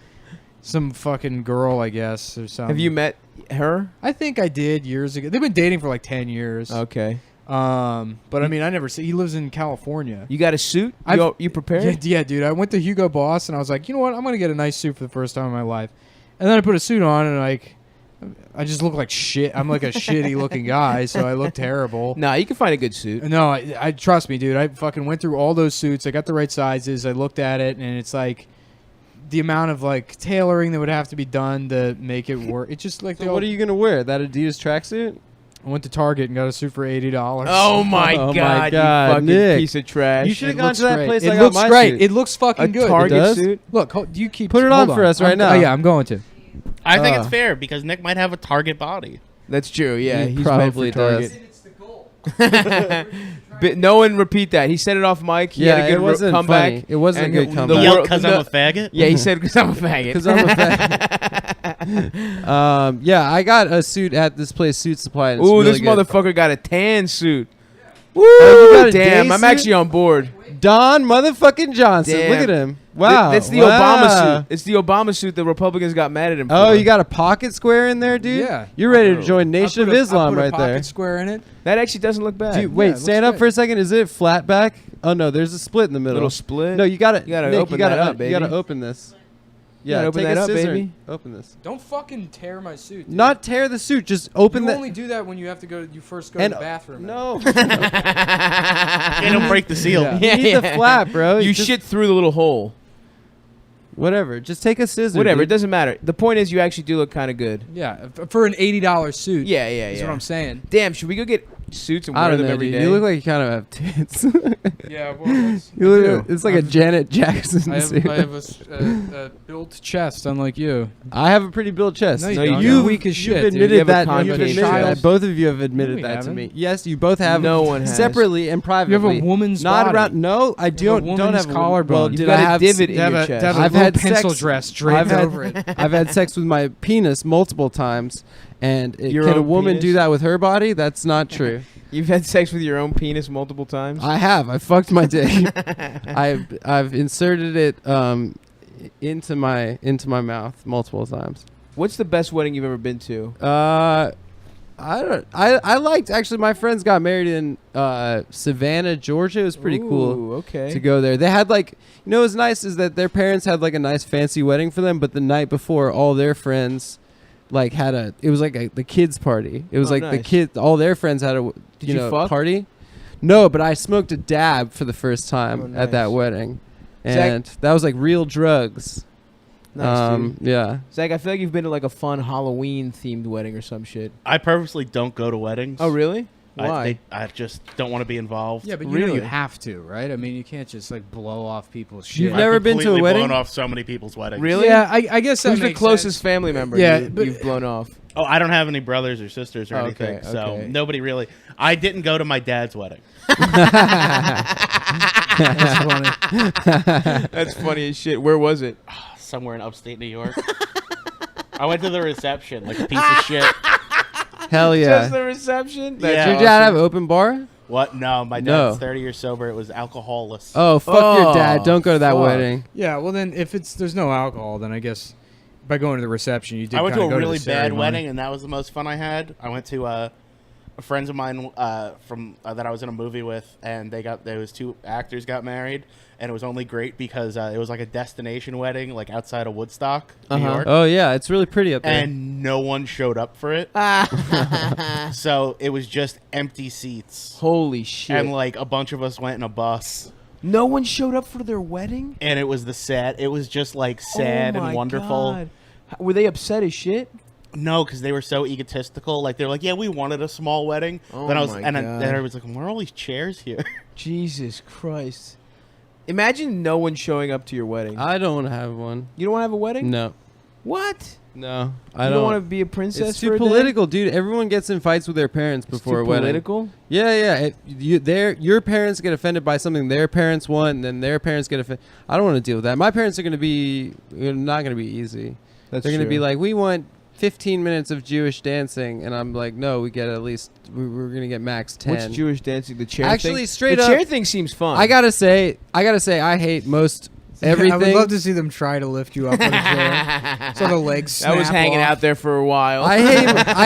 fucking girl, I guess, or something. Have you met her? I think I did years ago. They've been dating for like 10 years. Okay. But I mean, I never see. He lives in California. You got a suit? I've- You prepared? Yeah, dude. I went to Hugo Boss and I was like, you know what? I'm gonna get a nice suit for the first time in my life. And then I put a suit on and like, I just look like shit. I'm like a shitty looking guy, so I look terrible. Nah, you can find a good suit. No, I trust me, dude. I fucking went through all those suits. I got the right sizes. I looked at it, and it's like the amount of like tailoring that would have to be done to make it work. It's just like So what are you gonna wear? That Adidas tracksuit? I went to Target and got a suit for $80. Oh my Oh my god, God, you fucking Nick. piece of trash. You should have It gone looks to that great. place. It I got looks my great. suit. It looks fucking a good. Target It does? suit? Look, you keep Put it hold on for us right I'm- now. Oh, yeah, I'm going to. I think Uh. it's fair because Nick might have a target body. That's true. Yeah, He he's probably meant for Target. does. But no one repeat that. He said it off mic. He Yeah, had a good it wasn't comeback. funny. It wasn't a And good the comeback. He wor- yelled because I'm no- a faggot? Yeah, he said because I'm a faggot. 'Cause I'm a yeah, I got a suit at this place, Suit Supply. And it's Ooh, really this good. motherfucker got a tan suit. Woo! you got a Damn, day I'm suit? actually on board. Don motherfucking Johnson. Damn. Look at him. Wow. That's the Wow. Obama suit. It's the Obama suit the Republicans got mad at him for. Oh, you got a pocket square in there, dude? Yeah. You're ready to Oh. join Nation of Islam right there. Square in it. That actually doesn't look bad. Dude, wait, it stand looks up for a second. Is it flat back? Oh no, there's a split in the middle. Little split. No, you gotta. You gotta Nick, open you gotta, that up, You gotta baby. open this. You Yeah, gotta open take that a up, scissor. baby. Open this. Don't fucking tear my suit. Dude. Not tear the suit. Just open You the. only do that when you have to go. You first go and to the bathroom. No. Hey, don't break the seal. Yeah. You need the flap, bro. You just, shit through the little hole. Whatever. Just take a scissor. Whatever, it dude. doesn't matter. The point is, you actually do look kind of good. Yeah, for an $80 suit. Yeah, yeah, Is yeah. what I'm saying. Damn, should we go get suits and I wear don't them know, every dude. day? You look like you kind of have tits. Yeah, well, You look, it's like a Janet Jackson I suit. have a built chest, unlike you. I have a pretty built chest. No, you No, you don't. don't. You're You've, weak as shit, you've dude. admitted You have a that. You've concave admitted chest. that. Both of you have admitted we that to haven't. me. Yes, you both have. No one has. Separately and privately. You have a woman's Not body. around. No, I You have a don't woman's have a collarbone. Well, You've did got I a have divot To in have your a, chest. to have a I've little had pencil sex- dress draped I've had- over it. I've had sex with my penis multiple times, and Your can a own woman penis? do that with her body? That's not true. You've had sex with your own penis multiple times? I have. I fucked my dick. I've inserted it into my mouth multiple times. What's the best wedding you've ever been to? I liked actually. My friends got married in Savannah, Georgia. It was pretty cool Ooh, okay. to go there. They had like, you know, what's nice is that their parents had like a nice fancy wedding for them, but the night before, all their friends like had it was like the kids party. It was Oh, like the nice. kids, all their friends had a Did you fuck? party. No, but I smoked a dab for the first time Oh, at that nice. wedding, Zach- and that was like real drugs. Nice, dude. Yeah. Zach, I feel like you've been to like a fun Halloween themed wedding or some shit. I purposely don't go to weddings. Oh, really? Why? I just don't want to be involved. Yeah, but you know Really? you have to, right? I mean, you can't just like blow off people's shit. You've I've never been to a completely wedding? blown off so many people's weddings. Really? Yeah, I guess that Who's the makes closest sense. family member Yeah, but- you've blown off? Oh, I don't have any brothers or sisters or Okay, anything, so okay. nobody really. I didn't go to my dad's wedding. That's funny. That's funny as shit. Where was it? Somewhere in upstate New York. I went to the reception like a piece of shit. Hell Just yeah. the reception? Yeah. Did That's your dad have open bar? What? No, my No. dad's 30 years sober. It was alcoholless. Oh, fuck your dad. Don't go to that fuck. wedding. Yeah, well then, if there's no alcohol, then I guess by going to the reception, you did. I went to kinda a go really the bad ceremony. wedding, and that was the most fun I had. I went to friends of mine from that I was in a movie with, and there was two actors got married, and it was only great because it was like a destination wedding, like outside of Woodstock, New Uh-huh. York, Oh, yeah. It's really pretty up there. and no one showed up for it. So it was just empty seats, Holy shit. and like a bunch of us went in a bus. No one showed up for their wedding? And it was it was just like sad Oh my and wonderful. God. Were they upset as shit? No, because they were so egotistical. Like they're like, yeah, we wanted a small wedding. Oh then I was, my and God. then everybody's like, where are all these chairs here? Jesus Christ. Imagine no one showing up to your wedding. I don't want to have one. You don't want to have a wedding? No. What? No. You I don't want to be a princess It's for too a day? political, dude. Everyone gets in fights with their parents It's before too a wedding. political? Yeah. Your parents get offended by something their parents want, and then their parents get offended. I don't want to deal with that. My parents are going to be not going to be easy. That's They're going to true. be like, we want 15 minutes of Jewish dancing, and I'm like, no, we get at least we're going to get max 10. What's Jewish dancing? The chair Actually, thing? straight the up- chair thing seems fun. I gotta say, I hate most everything. I would love to see them try to lift you up on a chair, so the legs. That was snap hanging off. out there for a while. I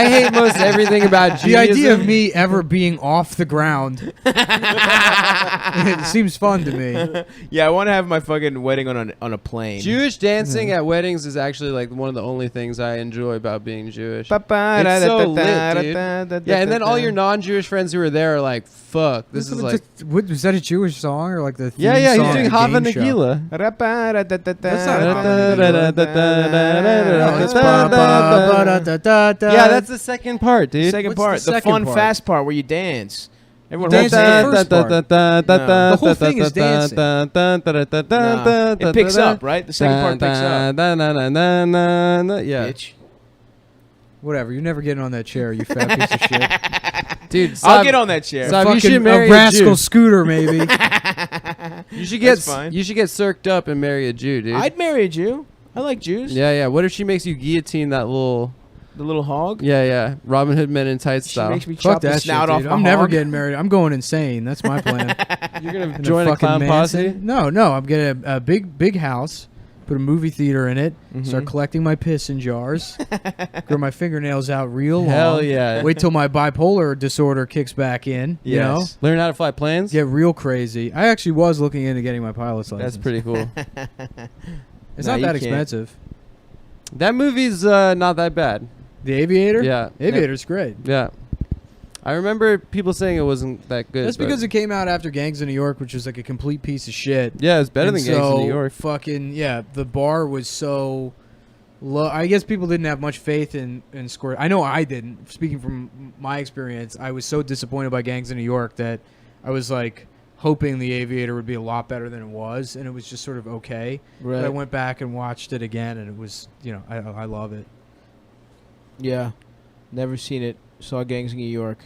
hate most everything about Judaism. The idea of me ever being off the ground, it seems fun to me. Yeah, I want to have my fucking wedding on a plane. Jewish dancing Mm. at weddings is actually like one of the only things I enjoy about being Jewish. It's It's so lit, dude. Yeah, and then all your non-Jewish friends who are there are like, "Fuck, this is like." Was that a Jewish song or like the? Theme Yeah, song he's doing of the Hava game show? Nagila. That's Yeah, that's the second part, dude. second What's part, the the second fun, part? fast part where you dance. Everyone Dance holds in the hands. first part. The whole thing is dancing. Nah, it picks up, right? The second part picks up. Yeah, Bitch. Whatever. You're never getting on that chair, you fat piece of shit. dude. I'll get on that chair. Sav, you Fucking should marry a rascal Jew. scooter, maybe. You should get That's fine. you should get circed up and marry a Jew, dude. I'd marry a Jew. I like Jews. Yeah. What if she makes you guillotine that little? The little hog. Yeah. Robin Hood Men in Tights She style. makes me Fuck chop the that shit, snout off dude. my I'm never hog. getting married. I'm going insane. That's my plan. You're gonna In join a fucking clown mansion. posse. No. I'm getting a big house. Put a movie theater in it. Mhm. Start collecting my piss in jars. Grow my fingernails out real long. Hell yeah. Wait till my bipolar disorder kicks back in. You know. Yes. Learn how to fly planes. Get real crazy. I actually was looking into getting my pilot's license. That's pretty cool. It's No, not you that can't. expensive. That movie's not that bad. The Aviator? Yeah. Aviator's great. Yeah. I remember people saying it wasn't that good. That's but- because it came out after Gangs of New York, which was like a complete piece of shit. Yeah, it's better And than Gangs of so New York. Fucking yeah, the bar was so low. I guess people didn't have much faith in Score. I know I didn't. Speaking from my experience, I was so disappointed by Gangs of New York that I was like hoping The Aviator would be a lot better than it was, and it was just sort of okay. But I Right. went back and watched it again, and it was I love it. Yeah. Never seen it. Saw Gangs in New York.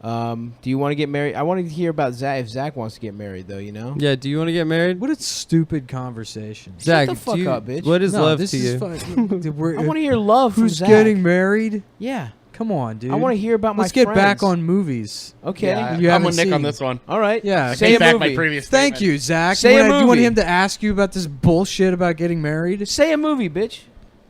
Do you want to get married? I want to hear about Zach. If Zach wants to get married, though, you know. Yeah, do you want to get married? What a stupid conversation. Zach, the fuck do you- up, bitch. What is No, love this to is you? fun. We're- I want to hear love from Who's Zach. getting married? Yeah. Come on, dude. I want to hear about Let's my get friends. back on movies. Okay. Yeah, You I'm haven't with Nick on seen. this one. All right. Yeah, Say Take a back movie. my previous Thank statement. you, Zach. Say a Do you want movie. him to ask you about this bullshit about getting married? Say a movie, bitch.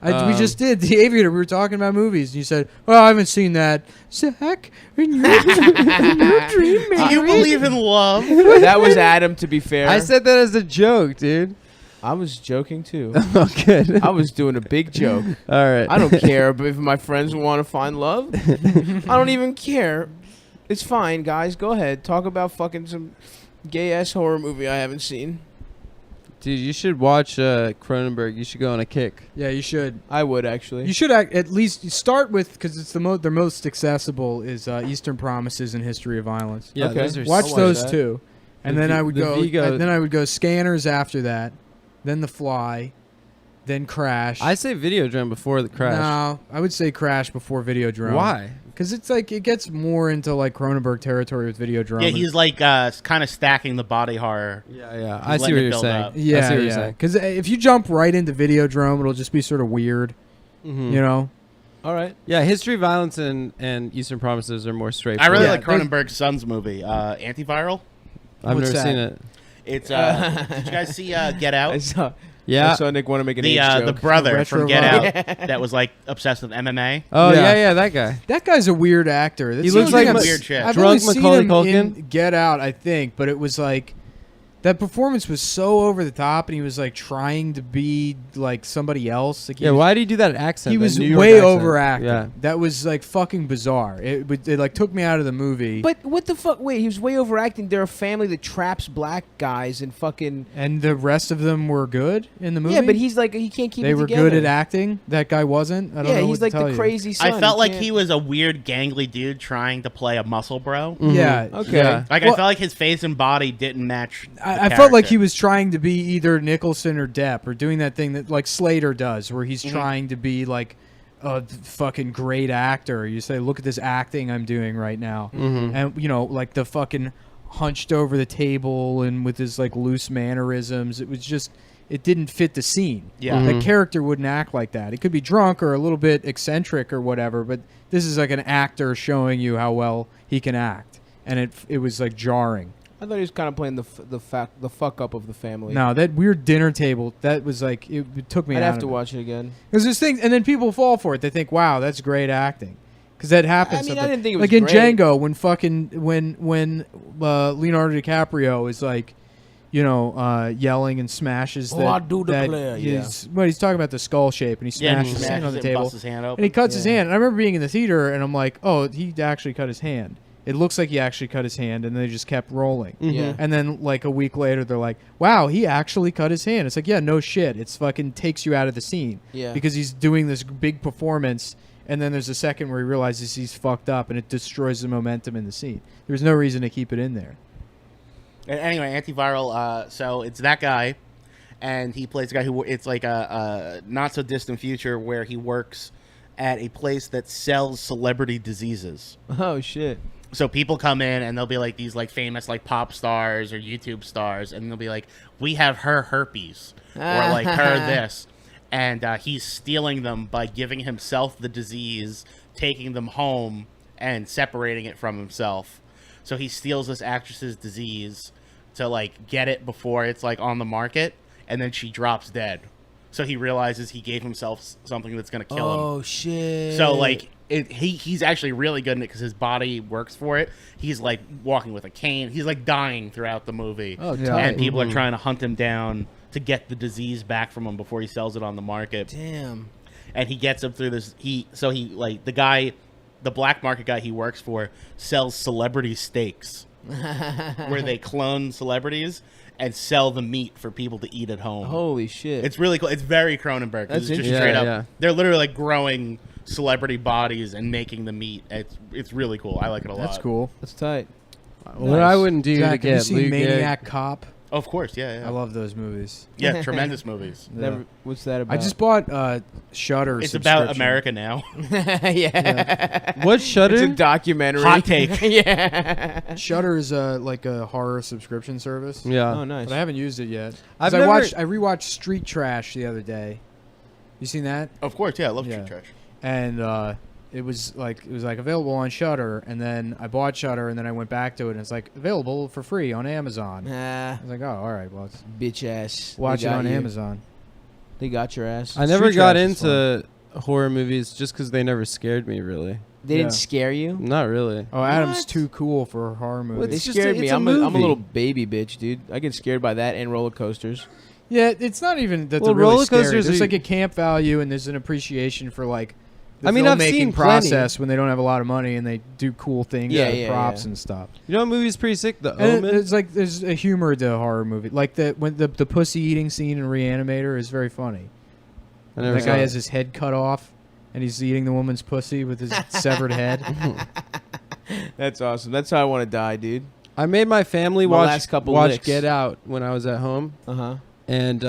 We just did The Aviator. We were talking about movies, and you said, "Well, I haven't seen that." Zach, when you dream Do you believe in love? That was Adam, to be fair. I said that as a joke, dude. I was joking, too. Oh, good. I was doing a big joke. All right. I don't care if my friends want to find love. I don't even care. It's fine, guys. Go ahead. Talk about fucking some gay-ass horror movie I haven't seen. Dude, you should watch Cronenberg. You should go on a kick. Yeah, you should. I would actually. You should at least start with, because it's their most accessible is Eastern Promises and History of Violence. Yeah, Okay. those are Watch watch those that. two, and The then V- I would the go. Vigo- Then I would go Scanners after that, then The Fly, then Crash. I say Videodrome before the Crash. No, I would say Crash before Videodrome. Why? Because it's like it gets more into like Cronenberg territory with Videodrome. Yeah, he's like kind of stacking the body horror. Yeah. I see letting what it you're build saying. up. I yeah, see what you're yeah. saying. Because if you jump right into Videodrome, it'll just be sort of weird. Mhm. You know. All right. Yeah, History of Violence and Eastern Promises are more I straightforward. really Yeah, like Cronenberg's son's movie, Antiviral. I've What's never that? seen it. It's did you guys see Get I Out? saw. Yeah. I saw Nick want to make an The age the joke. brother Retro from Get vibe. Out that was like obsessed with MMA. Oh Yeah. yeah, that guy. That guy's a weird actor. That's He the looks only like thing weird shit. I've drunk only seen Macaulay him Culkin. in Get Out, I think, but it was like that performance was so over the top, and he was like trying to be like somebody else. Like he Yeah, was, why did he do that accent? he that was New York way accent? overacting. Yeah. That was like fucking bizarre. It like took me out of the movie. But what the fuck? Wait, he was way overacting. They're a family that traps black guys and fucking. and the rest of them were good in the movie. Yeah, but he's like he can't keep they it were together. good at acting. That guy wasn't. I don't Yeah, know he's what like to tell the you. crazy son. I felt like can't- he was a weird gangly dude trying to play a muscle bro. Mhm. Yeah. Okay. Yeah. Like I Well- felt like his face and body didn't match. I felt like he was trying to be either Nicholson or Depp, or doing that thing that like Slater does, where he's trying to be like a fucking great actor. You say, "Look at this acting I'm doing right now," and you know, like the fucking hunched over the table and with his like loose mannerisms. It was just, it didn't fit the scene. Yeah. The character wouldn't act like that. He could be drunk or a little bit eccentric or whatever, but this is like an actor showing you how well he can act, and it was like jarring. I thought he was kind of playing the fuck up of the family. No, that weird dinner table, that was like, it took me I'd out have of to it. watch it again. There's this thing, and then people fall for it. They think, wow, that's great acting. Because that happens. I mean, I sometimes. didn't think it was like in great. Django, when Leonardo DiCaprio is like, you know, yelling and smashes Oh, that. I do that declare, yeah. Well, he's talking about the skull shape, and he Yeah, smashes he his hand on smashes the it and table, busts his hand open. and he cuts his Yeah. hand. And I remember being in the theater, and I'm like, oh, he actually cut his hand. It looks like he actually cut his hand, and they just kept rolling. Yeah. And then, like, a week later, they're like, wow, he actually cut his hand. It's like, yeah, no shit. It's fucking takes you out of the scene. Yeah. Because he's doing this big performance, and then there's a second where he realizes he's fucked up, and it destroys the momentum in the scene. There's no reason to keep it in there. Anyway, Antiviral. So it's that guy, and he plays a guy who it's like a not so distant future where he works at a place that sells celebrity diseases. Oh shit. So people come in and they'll be like these like famous like pop stars or YouTube stars, and they'll be like, "We have her herpes," or like her this, and he's stealing them by giving himself the disease, taking them home, and separating it from himself. So he steals this actress's disease to like get it before it's like on the market, and then she drops dead. So he realizes he gave himself something that's gonna kill him. Oh shit. So like he's actually really good in it because his body works for it. He's like walking with a cane. He's like dying throughout the movie. Oh, Yeah. tight. And people are trying to hunt him down to get the disease back from him before he sells it on the market. Damn. And he gets up through this. He like the black market guy he works for sells celebrity steaks, where they clone celebrities and sell the meat for people to eat at home. Holy shit. It's really cool. It's very Cronenberg. That's It's just interesting. straight Yeah, up. yeah. They're literally like growing celebrity bodies and making the meat. It's really cool. I like it a lot. That's cool. That's tight. What I wouldn't do to Zach, have you get seen Luke Maniac Cop? Of course, yeah, I yeah. love those movies. Yeah, tremendous movies. Never. What's that about? I just bought Shudder. It's about subscription. America now. yeah. What It's a Shudder? documentary. Hot take. yeah. Shudder is like a horror subscription service. Yeah. Oh, nice. But I haven't used it yet. 'Cause I've I never- rewatched Street Trash the other day. You seen that? Of course, yeah. I love Yeah. Street Trash. And it was like available on Shudder, and then I bought Shudder, and then I went back to it, and it's like available for free on Amazon. Nah, I was like, oh, all right, well, let's bitch ass. watch They it got on you. Amazon. They got your ass. I never Street got Trash is into horror movies just because they never scared me, really. They Yeah. didn't scare you. Not really. Oh, Adam's What? too cool for horror They movies. It's just scared a- me. it's a I'm a movie. little baby bitch, dude. I get scared by that and roller coasters. Yeah, it's not even that Well, they're really roller scary. coasters There's are- like a camp value, and there's an appreciation for like the I mean, I've filmmaking seen process when they don't have a lot of money and they do cool things with props and stuff. You know, what movie's pretty sick. The And Omen. it's like there's a humor to a horror movie, like when the pussy eating scene in Reanimator is very funny. I never That saw guy it. has his head cut off, and he's eating the woman's pussy with his severed head. That's awesome. That's how I want to die, dude. I made my family My watch last couple watch licks. Get Out when I was at home, Uh-huh. and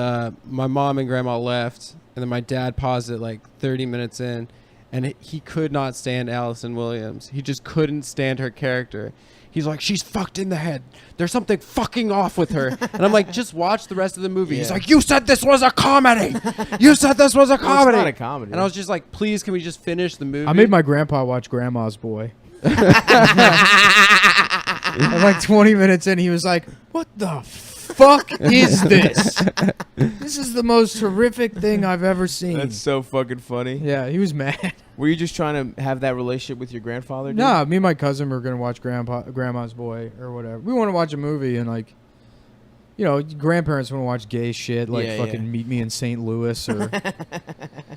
my mom and grandma left, and then my dad paused it like 30 minutes in, and he could not stand Allison Williams. He just couldn't stand her character. He's like, she's fucked in the head. There's something fucking off with her. And I'm like, just watch the rest of the movie. He's Yeah. like, you said this was a comedy. You said this was a Well, comedy. it's not a comedy. And I was just like, please, can we just finish the movie? I made my grandpa watch Grandma's Boy. And like 20 minutes in, he was like, "What the fuck is this? This is the most horrific thing I've ever seen." That's so fucking funny. Yeah, he was mad. Were you just trying to have that relationship with your grandfather? Dude? Nah, me and my cousin were gonna watch Grandma's Boy or whatever. We want to watch a movie and like, you know, grandparents want to watch gay shit like Yeah, fucking yeah. Meet Me in St. Louis or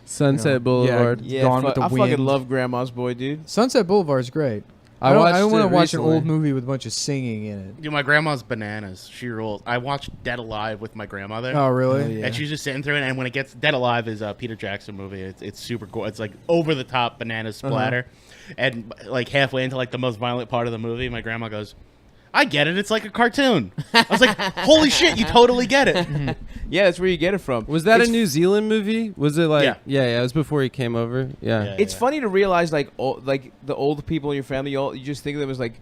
Sunset you know, Boulevard. Yeah, Gone with the I Wind. fucking love Grandma's Boy, dude. Sunset Boulevard's great. I don't watched want to it watch an recently. old movie with a bunch of singing in it. Dude, my grandma's bananas. She rules. I watched Dead Alive with my grandmother. Oh, really? Oh, yeah. And she's just sitting through it, and when it gets Dead Alive is a Peter Jackson movie. It's super cool. It's like over the top banana splatter, and like halfway into like the most violent part of the movie, my grandma goes, "I get it. It's like a cartoon." I was like, "Holy shit, you totally get it." Yeah, that's where you get it from. Was that It's a New Zealand movie? Was it like? Yeah. Yeah. It was before he came over. Yeah. Yeah. It's funny to realize, like the old people in your family, you just think of them as like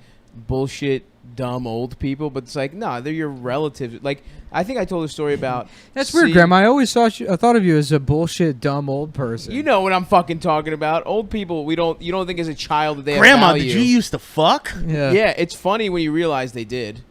bullshit, dumb old people, but it's like, nah, they're your relatives. Like, I think I told a story about. That's weird, Grandma. I always I thought of you as a bullshit, dumb old person. You know what I'm fucking talking about. Old people, you don't think as a child that they Grandma, have did value. you used to fuck? Yeah. Yeah, it's funny when you realize they did.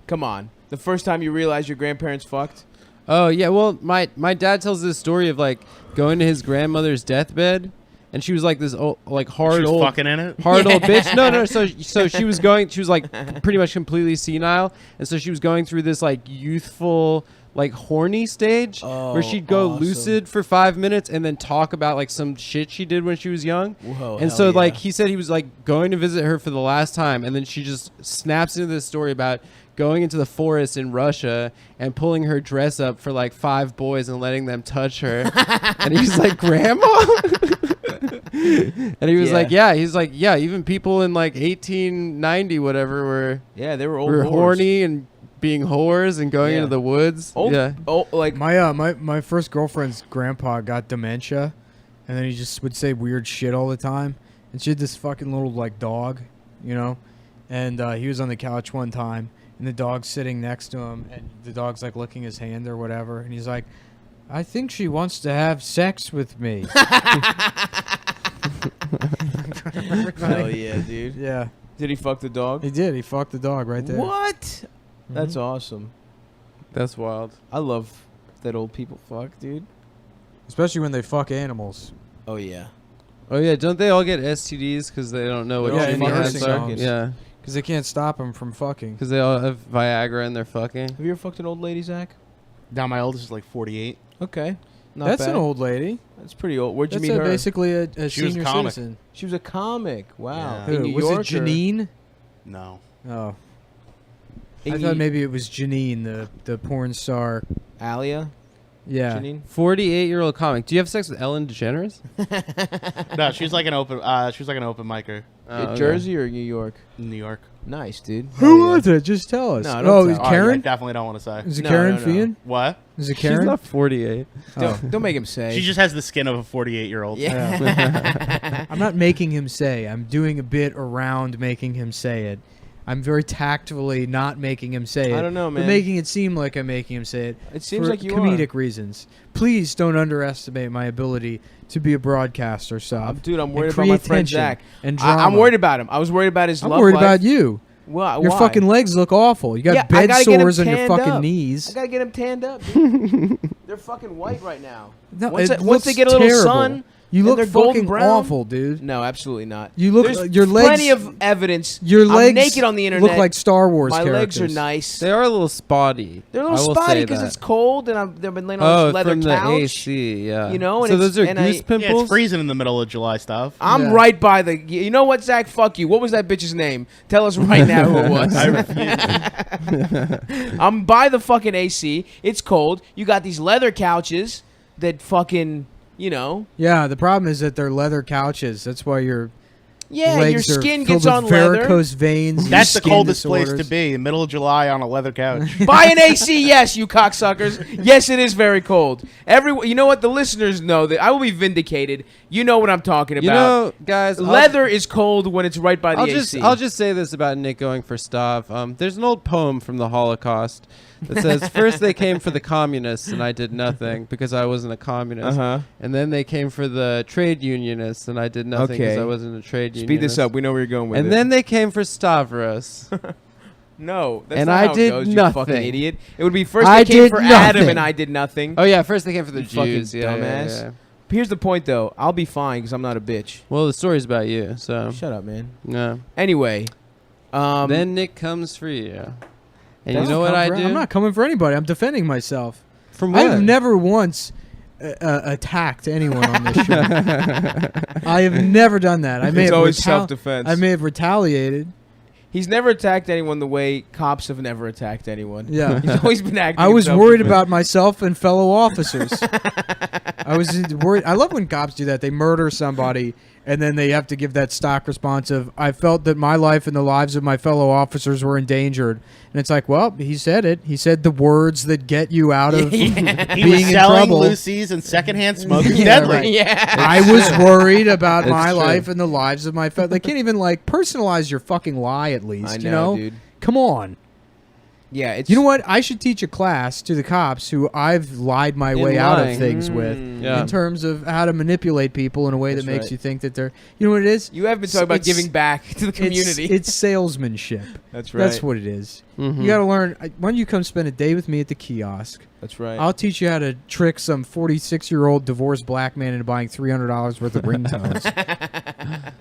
Come on, the first time you realize your grandparents fucked. Oh yeah. Well, my dad tells this story of like going to his grandmother's deathbed, and she was like this old, like hard She was old fucking in it. hard old bitch. No. So she was like pretty much completely senile, and so she was going through this like youthful, like horny stage where she'd go awesome. lucid for 5 minutes and then talk about like some shit she did when she was young. Whoa, And hell so yeah. like he said he was like going to visit her for the last time, and then she just snaps into this story about going into the forest in Russia and pulling her dress up for like 5 boys and letting them touch her. And he's like, "Grandma?" And he was like, yeah, even people in like 1890 whatever were Yeah, they were old. were whores. horny and being whores and going Yeah. into the woods. Old, Yeah. like My first girlfriend's grandpa got dementia, and then he just would say weird shit all the time. And she had this fucking little like dog, you know, and he was on the couch one time, and the dog's sitting next to him, and the dog's like licking his hand or whatever, and he's like, "I think she wants to have sex with me." hell yeah, dude. Yeah, Did he fuck the dog? he did. He fucked the dog right there. What? Mhm. That's awesome. That's wild. I love that old people fuck, dude. Especially when they fuck animals. Oh yeah. Oh yeah, don't they all get STDs because they don't know what Yeah, in kidney nursing hands are? homes. Yeah, Because they can't stop them from fucking. because they all have Viagra and they're fucking. Have you ever fucked an old lady, Zach? Now my oldest is like 48. Okay. Not That's bad. an old lady. That's pretty old. Where'd you That's meet her? basically a She was senior comic. citizen. She was a comic. Wow. Yeah. Who, In New was York. it Janine? No. Oh, Or I thought maybe it was Janine, the porn star. Alia. Yeah. Janine. 48-year-old comic. Do you have sex with Ellen DeGeneres? No, she was like an open. She was like an open micer Okay. Jersey or New York? in New York. Nice, dude. Who Hell was it? Just tell us. No, don't oh, tell. is Oh, I Karen? definitely don't want to say. Is it No, Karen no, no. Fian? What? Is it She's Karen? not 48. Oh. Don't make him say. She just has the skin of a 48-year-old. Yeah. I'm not making him say. I'm doing a bit around making him say it. I'm very tactfully not making him say it. I don't know, But man. making it seem like I'm making him say it. It seems for like you comedic reasons. Please don't underestimate my ability to be a broadcaster, Saab. Dude, I'm and worried about create my friend tension Zach. And drama. I'm worried about him. I was worried about his I'm love worried life. about you. Why? Your Why? fucking legs look awful. You got Yeah, I bed gotta get 'em sores on your tanned fucking up. knees. I gotta get him tanned up. Dude. They're fucking white right now. No, Once it they get a looks little terrible. sun, You And look they're golden fucking brown? awful, dude. No, absolutely not. You look. There's Your legs. plenty of evidence. Your legs I'm naked on the internet. look like Star Wars My characters. legs are nice. They are a little spotty. They're a I little will spotty say because that. it's cold and they've been laying on this leather from couch. the AC, yeah. You know, and so it's- those are and I- goose Yeah, pimples. it's freezing in the middle of July stuff. I'm Yeah. right by the. You know what, Zach? Fuck you. What was that bitch's name? Tell us right now who it was. I refuse. I'm by the fucking AC. It's cold. You got these leather couches that fucking, you know. Yeah, the problem is that they're leather couches. That's why your Yeah, legs your are skin filled gets with on leather. varicose veins. and That's the skin coldest place disorders. to be, in middle of July on a leather couch. Buy an AC, yes, you cocksuckers. Yes, it is very cold. You know what? The listeners know that I will be vindicated. You know what I'm talking about. You know, guys, leather is cold when it's right by the AC. I'll just say this about Nick going for Stav. There's an old poem from the Holocaust that says, first they came for the communists and I did nothing because I wasn't a communist. Uh-huh. And then they came for the trade unionists and I did nothing because Okay. I wasn't a trade unionist. Speed this up. We know where you're going with And it. then they came for Stavros. No, that's And not I how did it goes, you fucking nothing. idiot. It would be first I they came did for nothing. Adam and I did nothing. Oh, yeah, first they came for the You fucking Jews. Yeah, dumbass. yeah, yeah. Here's the point, though. I'll be fine because I'm not a bitch. Well, the story's about you, so. Shut up, man. Yeah. Anyway, Then Nick comes for you. And you Don't know what come I for- do? I'm not coming for anybody. I'm defending myself. From what? I've never once attacked anyone on this show. I have never done that. I may it's have always self-defense. I may have retaliated. He's never attacked anyone the way cops have never attacked anyone. Yeah. He's always been acting. I was in worried self-defense. about myself and fellow officers. I was worried. I love when cops do that. They murder somebody and then they have to give that stock response of, I felt that my life and the lives of my fellow officers were endangered. And it's like, well, he said it. He said the words that get you out of He being was in selling trouble. Lucy's and secondhand smoke is Yeah, deadly. right. Yeah. I was worried about It's my true. life and the lives of my fellow. They can't even like personalize your fucking lie at least. I know, you know, dude. Come on. Yeah, it's You know what? I should teach a class to the cops who I've lied my In way out of lying. things with. Yeah. In terms of how to manipulate people in a way That's that makes right. you think that they're, you know what it is? You have been talking about It's- giving back to the community. It's salesmanship. That's right. That's what it is. Mhm. You got to learn. Why don't you come spend a day with me at the kiosk? That's right. I'll teach you how to trick some 46-year-old divorced black man into buying $300 worth of ringtones.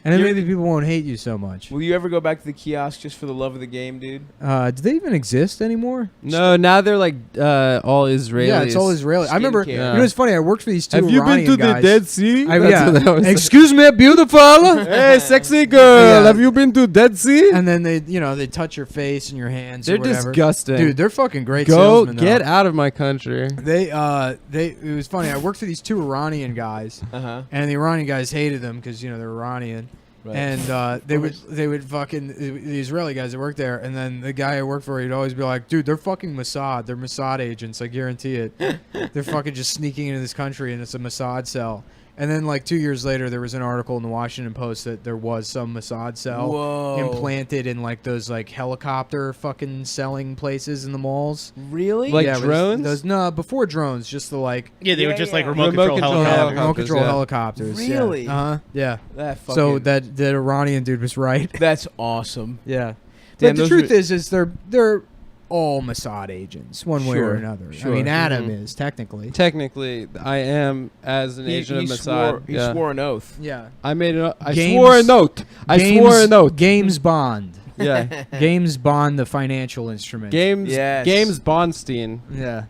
And then maybe people won't hate you so much. Will you ever go back to the kiosk just for the love of the game, dude? Do they even exist anymore? No, now they're like all Israelis. Yeah, it's all Israeli. I remember. Skincare. You know, it's funny. I worked for these two Have you been Iranian to guys. the Dead Sea? I, That's yeah. what that was. Excuse me, beautiful. Hey, sexy girl. Yeah. Have you been to Dead Sea? And then they, they touch your face and your hands. They're or whatever. disgusting. Dude. They're fucking great. Go salesmen, get though. out of my country. It was funny. I worked for these two Iranian guys, Uh-huh. and the Iranian guys hated them because they're Iranian. Right. And they would fucking the Israeli guys that worked there, and then the guy I worked for, he'd always be like, "Dude, they're fucking Mossad. They're Mossad agents. I guarantee it. They're fucking just sneaking into this country, and it's a Mossad cell." And then like 2 years later, there was an article in the Washington Post that there was some Mossad cell Whoa. implanted in like those like helicopter fucking selling places in the malls. Really? Like it was drones? no, before drones, just the like Yeah, they were Yeah, just yeah. like remote Remote control control helicopters. remote control yeah. helicopters. Really? Yeah. Uh-huh. Yeah. that fucking, So that Iranian dude was right. that's awesome. Yeah. Damn, But the those truth were- is they're all Mossad agents, one way or Sure, another. sure. I mean, Adam Mhm. is technically. Technically, I am as an agent of Mossad. He yeah. swore an oath. Yeah. I made a. I Games- swore a note. I swore a note. James Bond. Yeah. James Bond, the financial instrument. Games. Yes. Games Bondstein. Yeah.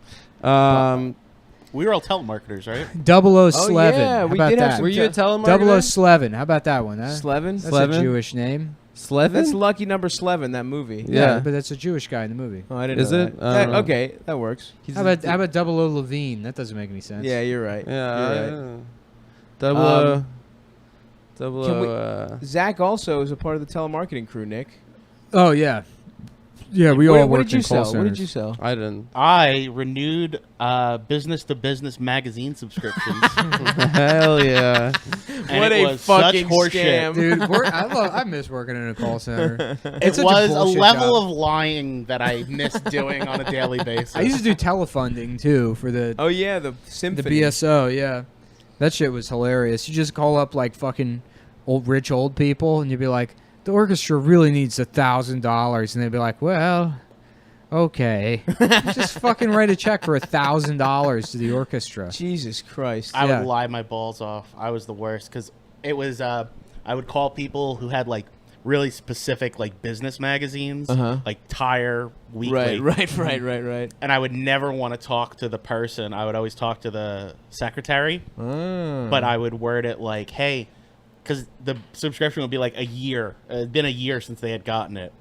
We were all telemarketers, right? 0011. yeah, How we about did have that? some Were you a Double telemarketer? 011. How about that one? Slevin? That's Slevin? a Jewish name. Slevin? That's Lucky Number Slevin, that movie. Yeah. But that's a Jewish guy in the movie. Oh, I didn't Is know it? that. I don't know. Okay, that works. How about 00 Levine? That doesn't make any sense. Yeah, you're right. Yeah. You're right. Double Um, Double can we- O. Zach also is a part of the telemarketing crew, Nick. Oh yeah. Yeah, we what, all what worked did you in call sell? centers. What did you sell? I didn't. I renewed business-to-business magazine subscriptions. Hell yeah. And What it a was such fucking horseshit. scam. Dude, I miss working in a call center. It such was a bullshit level job. of lying that I missed doing on a daily basis. I used to do telefunding too for the Oh yeah, the the symphony. BSO. Yeah, that shit was hilarious. You just call up like fucking rich old people, and you'd be like, "The orchestra really needs $1,000," and they'd be like, "Well, Okay. Just fucking write a check for $1,000 to the orchestra. Jesus Christ. I Yeah. would lie my balls off. I was the worst because it was. I would call people who had like really specific like business magazines, like Tire Weekly, Right. and I would never want to talk to the person. I would always talk to the secretary, but I would word it like, "Hey," because the subscription would be like a year. It'd been a year since they had gotten it.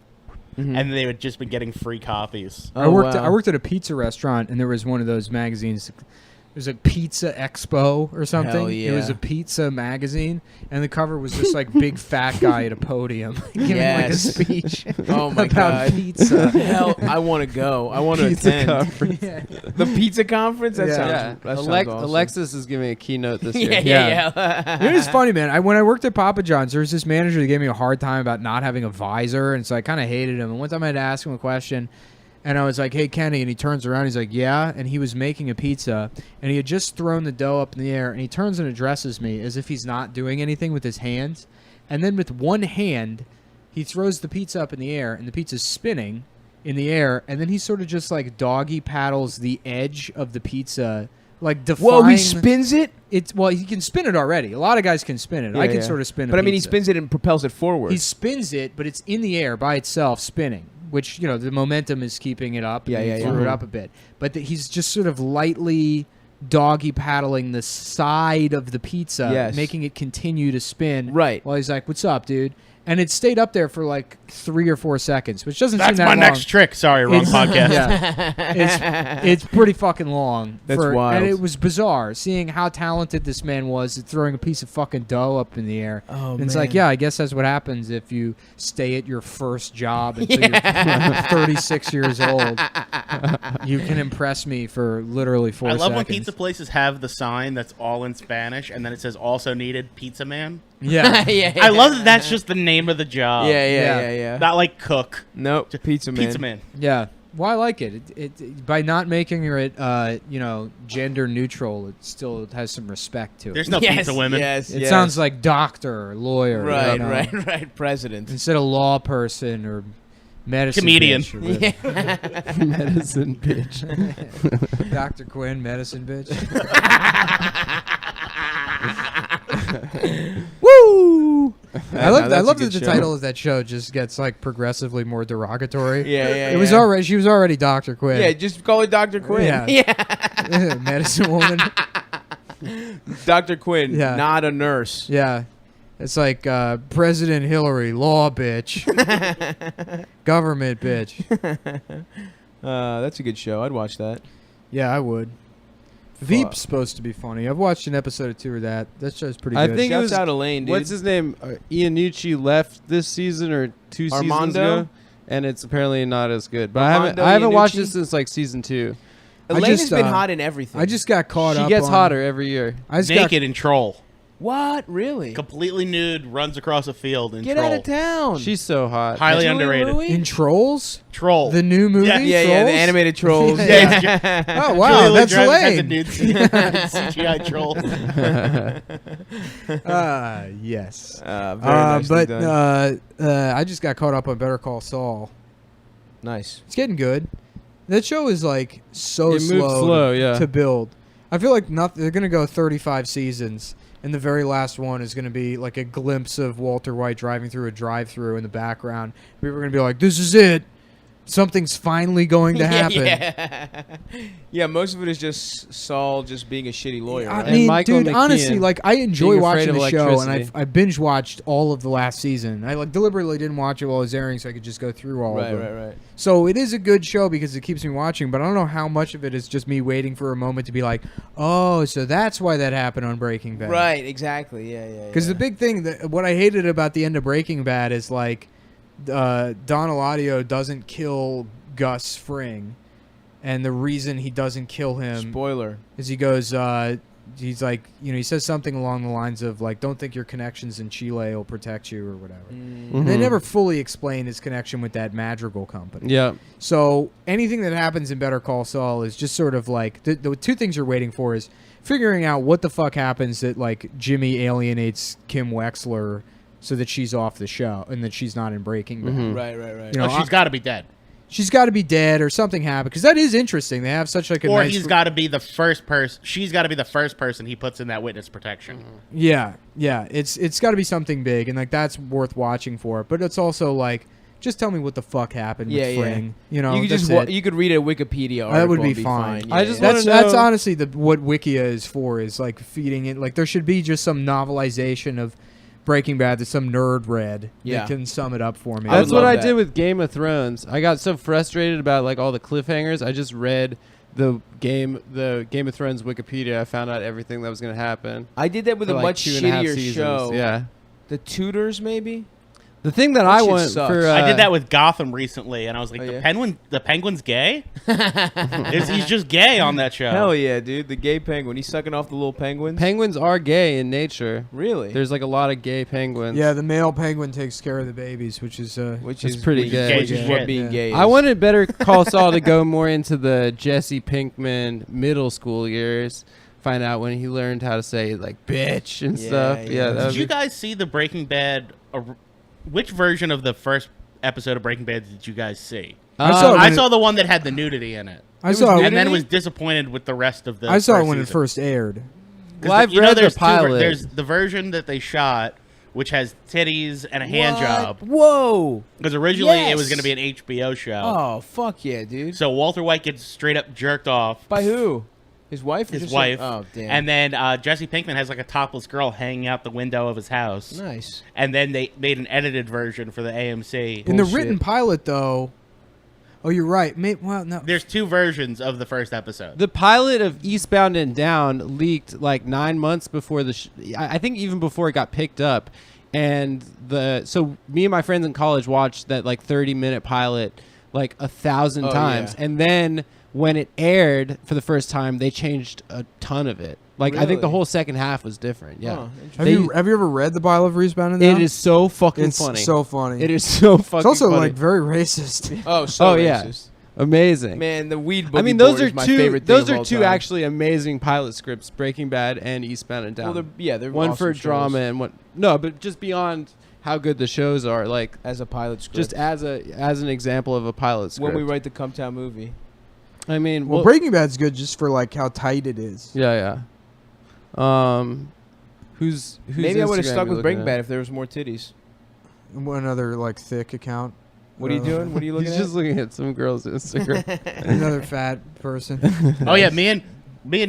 And they had just been getting free copies. I worked at a pizza restaurant, and there was one of those magazines. It was a Pizza Expo or something. Hell yeah. It was a pizza magazine, and the cover was just like big fat guy at a podium giving like a speech Oh my about God. pizza. Hell, I want to go. I want to Pizza attend. conference. Yeah. The pizza conference? That Yeah. sounds, Yeah. that sounds awesome. Alexis is giving a keynote this year. Yeah. You know, it's funny, man. When I worked at Papa John's, there was this manager that gave me a hard time about not having a visor, and so I kind of hated him. And one time I had to ask him a question, and I was like, "Hey, Kenny," and he turns around, he's like, "Yeah," and he was making a pizza, and he had just thrown the dough up in the air, and he turns and addresses me as if he's not doing anything with his hands, and then with one hand, he throws the pizza up in the air, and the pizza's spinning in the air, and then he sort of just like doggy paddles the edge of the pizza, like defying. Whoa, he spins it? Well, he can spin it already. A lot of guys can spin it. I can sort of spin it. But I mean, he spins it and propels it forward. He spins it, but it's in the air by itself spinning, which, you know, the momentum is keeping it up. Yeah, and yeah, he yeah. threw it up a bit. But he's just sort of lightly doggy paddling the side of the pizza, Yes. making it continue to spin. Right. While he's like, "What's up, dude?" And it stayed up there for like 3 or 4 seconds, which doesn't seem That's that my long. next trick. Sorry, wrong It's- podcast. Yeah, it's pretty fucking long. That's wild. And it was bizarre seeing how talented this man was at throwing a piece of fucking dough up in the air. Oh, and it's man. like, yeah, I guess that's what happens if you stay at your first job until you're 36 years old. You can impress me for literally 4 I seconds. love when pizza places have the sign that's all in Spanish, and then it says "also needed pizza man." Yeah. yeah. I love that. That's just the name of the job. Yeah. Not like cook. Nope. Pizza man. Pizza man. Yeah. Well, I like it. It by not making it, gender neutral, it still has some respect to it. There's no Yes, pizza women. Yes. It yes. sounds like doctor or lawyer. Right, you know? right. President. Instead of law person or medicine Comedian. bitch or whatever. Medicine bitch. Dr. Quinn, medicine bitch. Woo! I love that's a that good the show. title of that show just gets like progressively more derogatory. Yeah. It was already she was already Dr. Quinn. Yeah, just call it Dr. Quinn. Yeah. Medicine woman. Dr. Quinn, Yeah. not a nurse. Yeah. It's like President Hillary, law bitch. Government bitch. That's a good show. I'd watch that. Yeah, I would. Veep's supposed to be funny. I've watched an episode or 2 of that. That show's pretty I good. think it Shouts was out Elaine, dude. What's his name? Iannucci left this season or 2 seasons Armando? ago, and it's apparently not as good. But Armando I haven't watched Iannucci? it since like season 2. I Elaine has just, been hot in everything. I just got caught She up gets on- hotter every year. I just got Naked in Troll. What? Really? Completely nude, runs across a field in Get Troll. out of town. She's so hot. Highly Julie underrated. Louis? in Trolls, Troll. the new movie. Yeah, yeah, Trolls? the animated trolls. Yeah. Oh wow, Julie that's Louis-Dreyfus has a Elaine. nude CGI troll. Yes. Very nicely But done. I just got caught up on Better Call Saul. Nice. It's getting good. That show is like so It moves slow, slow, yeah. to build. I feel like they're gonna go 35 seasons, and the very last one is gonna be like a glimpse of Walter White driving through a drive-through in the background. People are gonna be like, "This is it. Something's finally going to happen." Yeah, most of it is just Saul just being a shitty lawyer. I right? And mean, Michael dude, McKean honestly, like I enjoy being watching afraid the of show, and electricity. I binge watched all of the last season. I like deliberately didn't watch it while it was airing, so I could just go through all of them. Right. So it is a good show because it keeps me watching, but I don't know how much of it is just me waiting for a moment to be like, oh, so that's why that happened on Breaking Bad. Right, exactly. Yeah. Because the big thing, what I hated about the end of Breaking Bad is like Don Eladio doesn't kill Gus Fring, and the reason he doesn't kill him Spoiler. is he goes, he's like, he says something along the lines of like, don't think your connections in Chile will protect you or whatever. And they Mhm. never fully explain his connection with that Madrigal company. Yeah. So anything that happens in Better Call Saul is just sort of like the 2 things you're waiting for is figuring out what the fuck happens that like Jimmy alienates Kim Wexler so that she's off the show and that she's not in Breaking Bad. Mhm. Right. You know, She's got to be dead. she's got to be dead or something happened, because that is interesting. They have such like a Or nice he's got to be the first person. She's got to be the first person he puts in that witness protection. Yeah, it's got to be something big, and like that's worth watching for. But it's also like, just tell me what the fuck happened with Fring. You know, you could that's just it. you could read a Wikipedia article. That would be and fine. Yeah, I just yeah. wanna That's know- honestly what Wikia is for, is like feeding it. Like there should be just some novelization of Breaking Bad that some nerd read Yeah. that can sum it up for me. I would That's what love I that. did with Game of Thrones. I got so frustrated about like all the cliffhangers. I just read the Game of Thrones Wikipedia. I found out everything that was going to happen. I did that with for, a like, much 2.5 shittier seasons. show. Yeah. The Tudors, maybe. The thing that That I shit want sucks. for I did that with Gotham recently, and I was like, Oh, yeah? the Penguin's gay? He's just gay on that show. Hell yeah, dude! The gay penguin. He's sucking off the little penguins. penguins are gay in nature. Really? There's like a lot of gay penguins. Yeah, the male penguin takes care of the babies, which is which It's is pretty which gay. Which is Yeah. what being Yeah. gay is. I wanted Better Call Saul to go more into the Jesse Pinkman middle school years. Find out when he learned how to say like bitch and Yeah, stuff. yeah. Yeah, that Did would you be- guys see the Breaking Bad? Which version of the first episode of Breaking Bad did you guys see? I saw it I when saw the one that had the nudity in it, I saw it, and then nudity? was disappointed with the rest of the. I saw it first when it season. first aired. 'Cause Well, I've you know, read the there's pilot. There's the version that they shot, which has titties and a hand job. Whoa! Because originally it was Yes. going to be an HBO show. Oh fuck yeah, dude! So Walter White gets straight up jerked off. By who? His wife? Or His just wife. Oh damn! And then Jesse Pinkman has like a topless girl hanging out the window of his house. nice. And then they made an edited version for the AMC. In the Bullshit. written pilot, though. Oh, you're right. Well, no. There's two versions of the first episode. The pilot of Eastbound and Down leaked like 9 months before I think even before it got picked up, and so me and my friends in college watched that like 30-minute pilot like 1,000 Oh, times, yeah. and then when it aired for the first time, they changed a ton of it. Like I think the Really? whole second half was different. Yeah, Huh, Have They- you ever read the pilot of Eastbound and it Down? is so fucking It's funny. so funny. It is so fucking. It's also funny. like very racist. Oh, so Oh, yeah. racist. amazing. Man, the weed. I mean, Boogie those Board are is my two. favorite thing Those of are all two time. actually amazing pilot scripts: Breaking Bad and Eastbound and Down. Well, they're one awesome for shows. drama and one. No, but just beyond how good the shows are, like as a pilot script. just as an example of a pilot script. when we write the Cumtown movie. I mean, Well, Breaking Bad's good just for like how tight it is. Yeah. Who's Maybe I would have Instagram stuck you with looking Breaking at? Bad if there was more titties. Another like thick account. What are you doing? What are you looking He's at? just looking at some girl's Instagram. Another fat person. Oh yeah, me and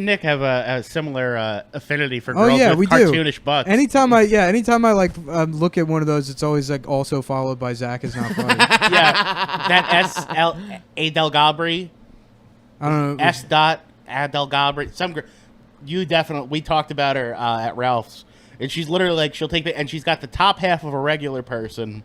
Nick have a similar affinity for Oh, girls yeah, with we do. cartoonish butts. Anytime I like look at one of those, it's always like also followed by Zach is not funny. Yeah, that S.L. Adel Gabri, I don't know. S. Dot Adel Gabri. We talked about her at Ralph's, and she's literally like she'll take the and she's got the top half of a regular person,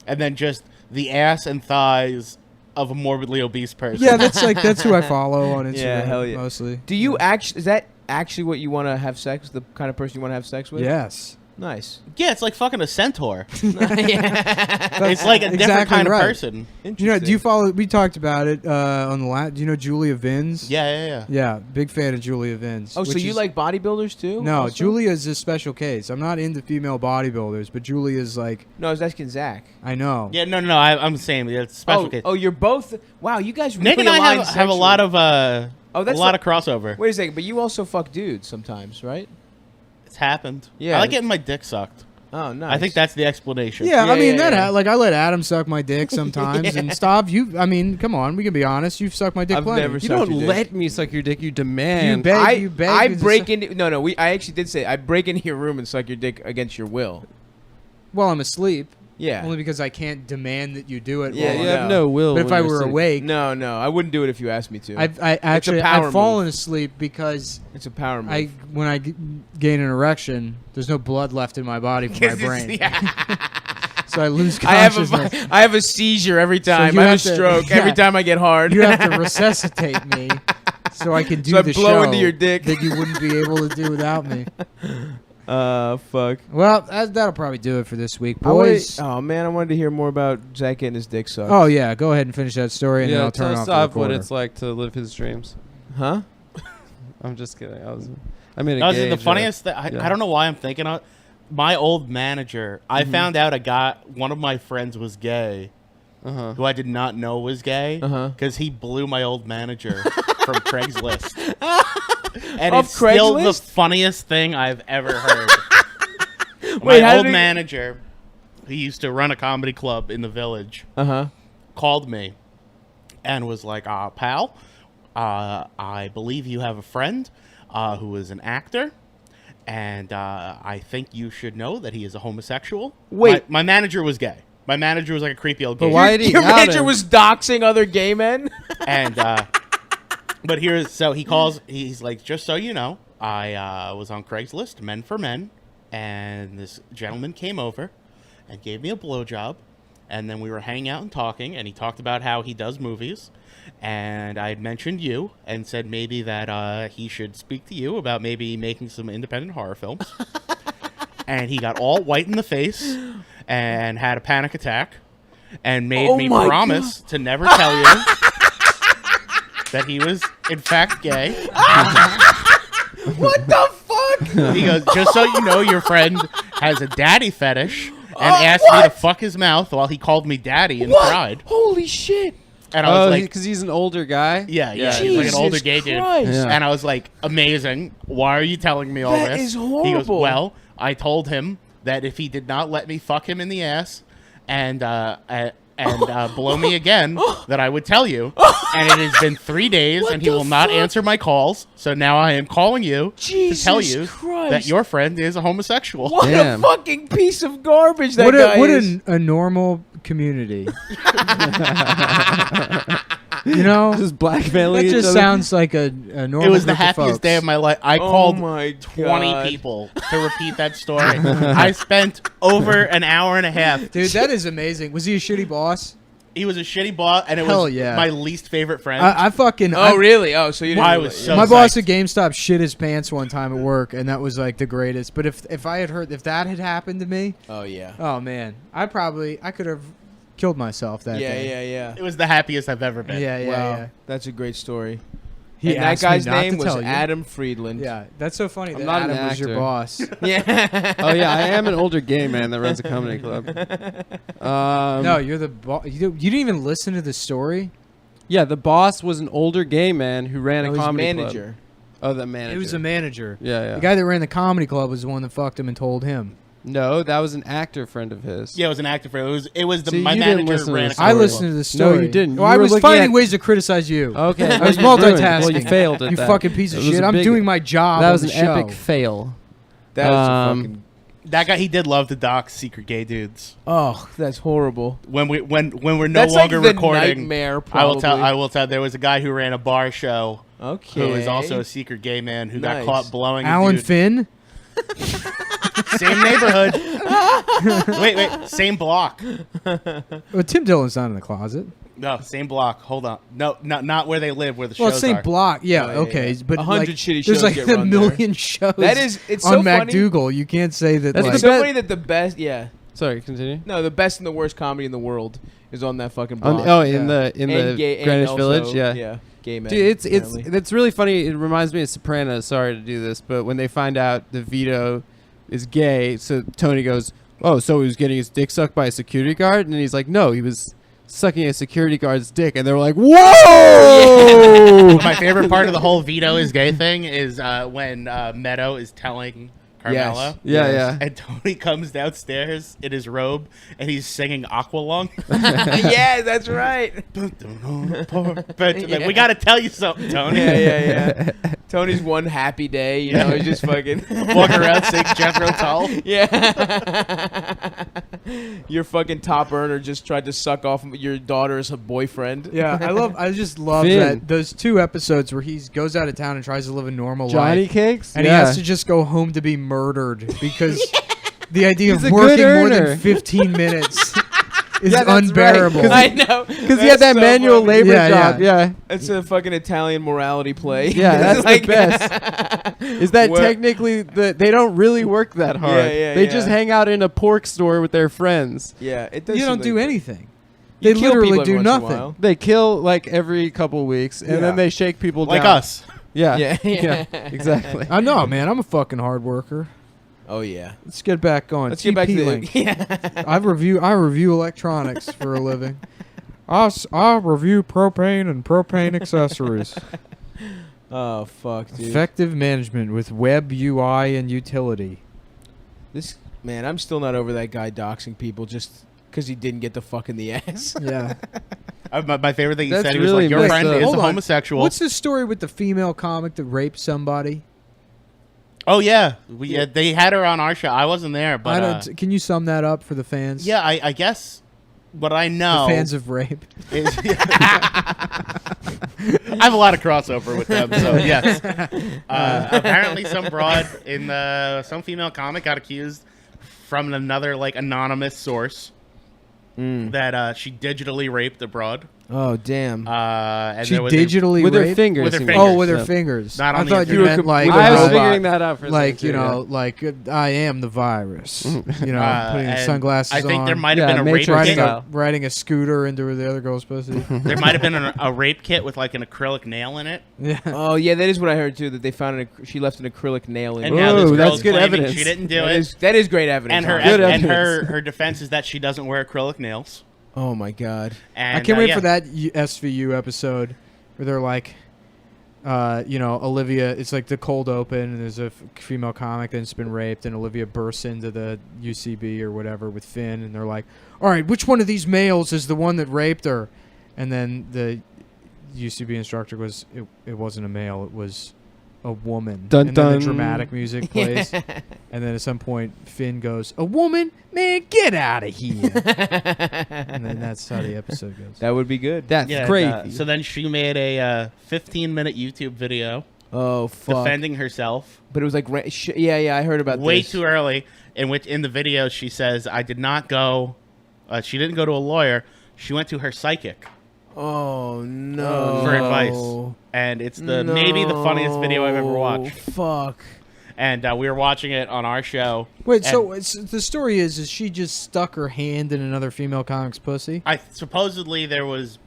and then just the ass and thighs of a morbidly obese person. Yeah, that's who I follow on Instagram. Yeah, hell yeah. Mostly. Do you actually? Is that actually what you want to have sex? The kind of person you want to have sex with? Yes. Nice. Yeah, it's like fucking a centaur. yeah. It's like a different Exactly kind right. of person. You know? Do you follow? We talked about it on the last. Do you know Julia Vins? Yeah. Yeah, big fan of Julia Vins. Oh, so which you is- like bodybuilders too? No, also? Julia is a special case. I'm not into female bodybuilders, but Julia's like No, I was asking Zach. I know. Yeah, no. I'm the same. It's a special case. Oh, you're both. Wow, you guys. Nick really and I align have a sexually. lot of Oh, that's a lot like- of crossover. Wait a second, but you also fuck dudes sometimes, right? It's happened. Yeah. I like getting my dick sucked. Oh, nice. I think that's the explanation. Yeah, Yeah, I mean yeah, yeah. like I let Adam suck my dick sometimes, and Stav, I mean, come on, we can be honest. You've sucked my dick I've plenty. never You sucked don't your dick. let me suck your dick. You demand. You beg- I you beg I me to break suck- into no. I actually did say I break into your room and suck your dick against your will. Well, I'm asleep. Yeah. Only because I can't demand that you do it. Yeah, while you I'm- have no will. But if when I you're were asleep. awake, No, I wouldn't do it if you asked me to. I've fallen asleep because It's a power move. when I gain an erection, there's no blood left in my body from my brain, so I lose consciousness. I have a seizure every time. you I have a have to- stroke yeah. every time I get hard. You have to resuscitate me so I can do So I the blow show into your dick. that you wouldn't be able to do without me. Fuck. Well, that'll probably do it for this week, I wanted- boys. oh man, I wanted to hear more about Zach getting his dick sucked. Oh yeah, go ahead and finish that story, and then Yeah, I'll turn tell off the Stav what recorder. it's like to live his dreams. Huh? I'm just kidding. I made a That was gay the joke. funniest thing. Yeah. I don't know why I'm thinking of my old manager. I found out one of my friends was gay who I did not know was gay, because he blew my old manager from Craigslist. And Of it's still the Craigslist? funniest thing I've ever heard. Wait, how my old did he- manager, he used to run a comedy club in the Village, called me and was like, pal, I believe you have a friend who is an actor, and I think you should know that he is a homosexual. Wait. My manager was gay. My manager was like a creepy old gay. But why did he Your out manager him? was doxing other gay men? And but he calls, he's like, just so you know, I was on Craigslist, men for men, and this gentleman came over and gave me a blowjob, and then we were hanging out and talking, and he talked about how he does movies, and I had mentioned you and said maybe that he should speak to you about maybe making some independent horror films. And he got all white in the face and had a panic attack and made me my promise to never tell you that he was in fact gay. What the fuck? He goes, just so you know, your friend has a daddy fetish, and asked me to fuck his mouth while he called me daddy and cried. Holy shit. And I was like, because he's an older guy. yeah, he's like an Jesus older gay dude. Christ. Yeah. And I was like, amazing. Why are you telling me all That this? is He goes, horrible. well, I told him that if he did not let me fuck him in the ass and blow me again, that I would tell you. And it has been 3 days, What and he the will not fuck? answer my calls. So now I am calling you to tell Jesus you Christ. that your friend is a homosexual. What Damn. a fucking piece of garbage that What guy a is. a normal community. You know, Just blackmailing that each just other. sounds like a normal. It was the group of happiest folks. day of my life. I Oh called my 20 God. people to repeat that story. I spent over an hour and a half. Dude, that is amazing. Was he a shitty boss? He was a shitty boss, and it Hell was yeah. my least favorite friend. I fucking. Oh, really? Oh, so you didn't. I really- was so my boss psyched. at GameStop shit his pants one time at work, and that was like the greatest. But if I had heard if that had happened to me, Oh, yeah. oh man, I could have killed myself that Yeah, day. yeah. It was the happiest I've ever been. Yeah, yeah, Wow. yeah. That's a great story. He and that asked me guy's not name to was tell you. Adam Friedland. Yeah, that's so funny I'm that not an Adam was your actor. boss. Yeah. Oh yeah, I am an older gay man that runs a comedy club. No, you're the boss. You didn't even listen to the story. Yeah, the boss was an older gay man who ran No, a he's comedy manager. club. Oh, the manager. He was the manager. Yeah, yeah. The guy that ran the comedy club was the one that fucked him and told him. No, that was an actor friend of his. Yeah, it was an actor friend. It was See, my you didn't manager listen to ran a this I story. listened to the story. No, you didn't. Well, You I were was looking finding at- ways to criticize you. Okay, I was you ruined. multitasking. Well, you failed at You that. fucking piece of It was shit. a I'm big- doing my job. That on was the an show. epic fail. That was a Um, fucking. That guy, he did love to dox secret gay dudes. Oh, that's horrible. When we're no That's longer like the recording, nightmare, I will tell. There was a guy who ran a bar show Okay. who was also a secret gay man who got Nice. caught blowing. Alan a dude. Finn. Same neighborhood. wait, same block. Well, Tim Dillon's not in the closet. No, same block. Hold on. No, not where they live, where the Well, shows same are. block. Yeah, Oh, yeah, okay. yeah. But 100 like, shitty there's shows like get a run there. million shows. That is. It's on so funny. MacDougal. You can't say that. That's like, It's the so best- funny that the best. Yeah. Sorry, continue. No, the best and the worst comedy in the world is on that fucking On, block. oh, Yeah. in the And gay- and Greenwich also, Village, yeah. Yeah. Gay men. Dude, it's apparently. it's really funny. It reminds me of Sopranos. Sorry to do this, but when they find out that Vito is gay, so Tony goes, "Oh, so he was getting his dick sucked by a security guard?" And he's like, "No, he was sucking a security guard's dick." And they were like, "Whoa!" My favorite part of the whole Vito is gay thing is when Meadow is telling Carmela. Yes. Yeah, yeah. And Tony comes downstairs in his robe and he's singing Aqualung. Yeah, that's right. But like, we got to tell you something, Tony. Yeah. Tony's one happy day, you know, he's just fucking Walk around, sing Jethro Tull. Yeah. Your fucking top earner just tried to suck off your daughter's boyfriend. Yeah, I just love Finn. that those 2 episodes where he goes out of town and tries to live a normal Johnny life, Cakes, and yeah. he has to just go home to be murdered because the idea He's of a working good more earner. than 15 minutes is Yeah, that's right, unbearable. 'cause I know. because he had that manual labor Yeah, job. Yeah, It's a fucking Italian morality play. yeah, that's It's like- the best. Is that Where- technically they don't really work that hard? yeah, they yeah. just hang out in a pork store with their friends. Yeah, it does. You seem don't like do that. anything. You They kill literally people every do once in a nothing. while. They kill like every couple weeks, and Yeah. then they shake people Like down. us. Yeah, Yeah, yeah. exactly. I know, man. I'm a fucking hard worker. Oh yeah. Let's get back going. Let's get back to TP Link. the. Yeah. I review electronics for a living. I review propane and propane accessories. Oh fuck, dude. Effective management with web UI and utility. This man, I'm still not over that guy doxing people just because he didn't get the fuck in the ass. Yeah. My favorite thing he That's said, he was really like, your messed friend up. is a Hold on. homosexual. What's the story with the female comic that raped somebody? Oh, yeah. They had her on our show. I wasn't there, but... I don't, can you sum that up for the fans? yeah, I guess what I know... The fans of rape. is I have a lot of crossover with them, so yes. Apparently some broad in some female comic got accused from another like anonymous source that she digitally raped a broad. Oh damn. And She there was digitally with her raped? fingers. With her he fingers. Oh, with her Yeah. fingers. Not I on the thought you internet. meant like, I was robot. figuring that out for a like second, you too, know, like I am the virus. You know, putting and sunglasses on. I think there might have Yeah, been a rape Matrix kit. style. riding a scooter into the other girl's pussy. There might have been a rape kit with like an acrylic nail in it. Yeah. Oh yeah, that is what I heard too. That they found she left an acrylic nail in. And it. now this Ooh, girl's that's good claiming evidence. she didn't do That it. is- that is great evidence. And her honestly. Good and evidence. her defense is that she doesn't wear acrylic nails. Oh my god. And, I can't wait yeah. for that SVU episode where they're like, Olivia. It's like the cold open, and there's a female comic that's been raped, and Olivia bursts into the UCB or whatever with Finn, and they're like, "All right, which one of these males is the one that raped her?" And then the UCB instructor goes, "It wasn't a male. It was a woman." Dun, and then dun. the dramatic music plays, and then at some point Finn goes, "A woman? Man, get out of here!" And then that's how the episode goes. That would be good. That's Yeah, crazy. so then she made a 15-minute YouTube video Oh fuck. defending herself But it was like yeah, I heard about way this. too early. In which in the video she says, "I did not go." She didn't go to a lawyer. She went to her psychic Oh no. for advice, and it's maybe the funniest video I've ever watched. Fuck. And we were watching it on our show. Wait, and so the story is she just stuck her hand in another female comic's pussy? I supposedly there was.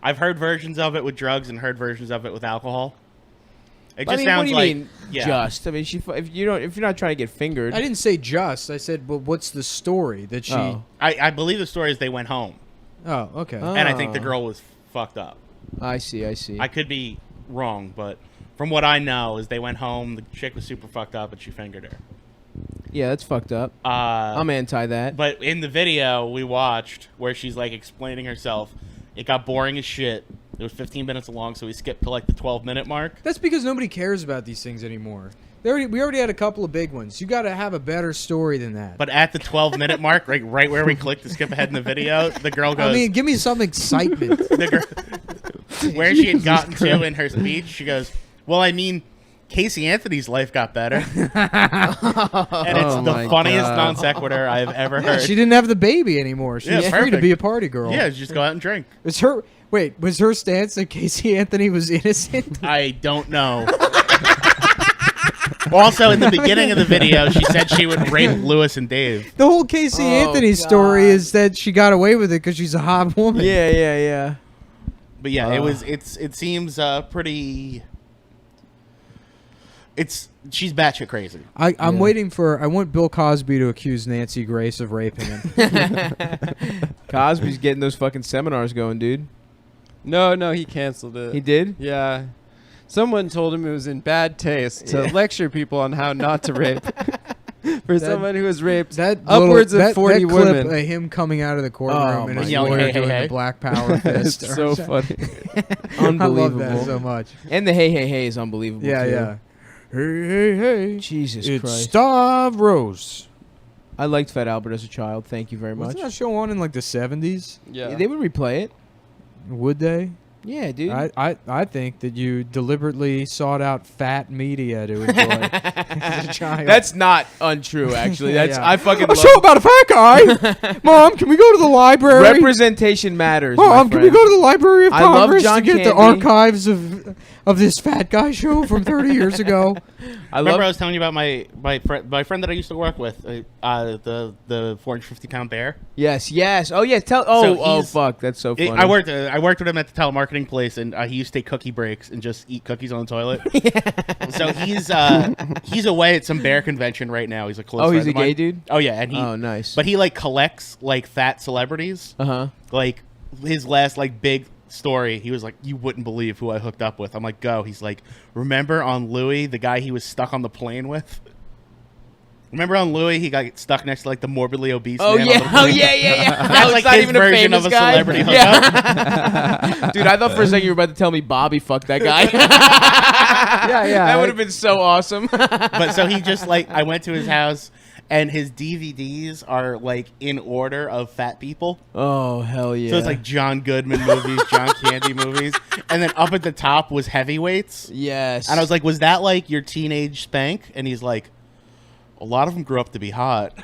I've heard versions of it with drugs and heard versions of it with alcohol. It just I mean, sounds what do you like mean, yeah. just? I mean, if you're not trying to get fingered. I didn't say just. I said, well, what's the story that she? Oh. I believe the story is they went home, Oh, okay. and I think the Oh. girl was fucked up. I see. I could be wrong, but from what I know is they went home. The chick was super fucked up, and she fingered her. Yeah, that's fucked up. I'm anti that. But in the video we watched where she's like explaining herself, it got boring as shit. It was 15 minutes long, so we skipped to like the 12-minute mark. That's because nobody cares about these things anymore. We already had a couple of big ones. You got to have a better story than that. But at the 12-minute mark, right where we clicked to skip ahead in the video, the girl goes, I mean, give me some excitement. the girl, where she had gotten to in her speech, she goes, "Well, I mean, Casey Anthony's life got better," and it's Oh the my funniest God. non sequitur I've ever Yeah, heard. she didn't have the baby anymore. She's Yeah, free to perfect. be a party girl. Yeah, just go out and drink. Was her stance that Casey Anthony was innocent? I don't know. Also, in the beginning of the video, she said she would rape Lewis and Dave. The whole Casey Anthony story God. is that she got away with it because she's a hot woman. Yeah. But yeah, it seems pretty. She's batshit crazy. I'm waiting I want Bill Cosby to accuse Nancy Grace of raping him. Cosby's getting those fucking seminars going, dude. No, he canceled it. He did. Yeah. Someone told him it was in bad taste to lecture people on how not to rape. For someone who has raped upwards of 40 that clip women. of him coming out of the courtroom Oh and my his God. lawyer Hey, hey, doing hey. the Black Power fist. It's so funny. I love Unbelievable. that so much. And the hey is unbelievable. Yeah, too. yeah. Hey. Jesus It's Christ. Stavros. I liked Fat Albert as a child. Thank you very much. Wasn't that show on in like the 70s? Yeah. They would replay it. Would they? Yeah, dude. I think that you deliberately sought out fat media to enjoy as a child. That's not untrue, actually. That's Yeah. I fucking a love show about a fat guy. Mom, can we go to the library? representation matters. my Mom, can we friend. go to the Library of I love Congress John to get the Candy. archives of this fat guy show from 30 years ago? I Remember, I love. was telling you about my friend that I used to work with, the 450-pound bear. Yes. Oh yeah. So Oh he's- fuck. That's so funny. I worked with him at the telemarketing place, and he used to take cookie breaks and just eat cookies on the toilet. So he's away at some bear convention right now. He's a close. Oh, friend he's a of mine. gay dude. Oh yeah, and he. Oh, nice. But he like collects like fat celebrities, Uh huh. like his last like big story, he was like, "You wouldn't believe who I hooked up with." I'm like, "Go." He's like, "Remember on Louis, the guy he was stuck on the plane with? Remember on Louis, he got stuck next to like the morbidly obese Oh man yeah, on the plane? yeah. That's Oh, like it's not his even a version famous of a guy. celebrity hookup. Yeah. Dude, I thought for a second you were about to tell me Bobby fucked that guy. Yeah. That would have been so awesome. But so he just like, I went to his house, and his DVDs are like in order of fat people. Oh hell yeah! So it's like John Goodman movies, John Candy movies, and then up at the top was heavyweights. yes. And I was like, "Was that like your teenage spank?" And he's like, "A lot of them grew up to be hot."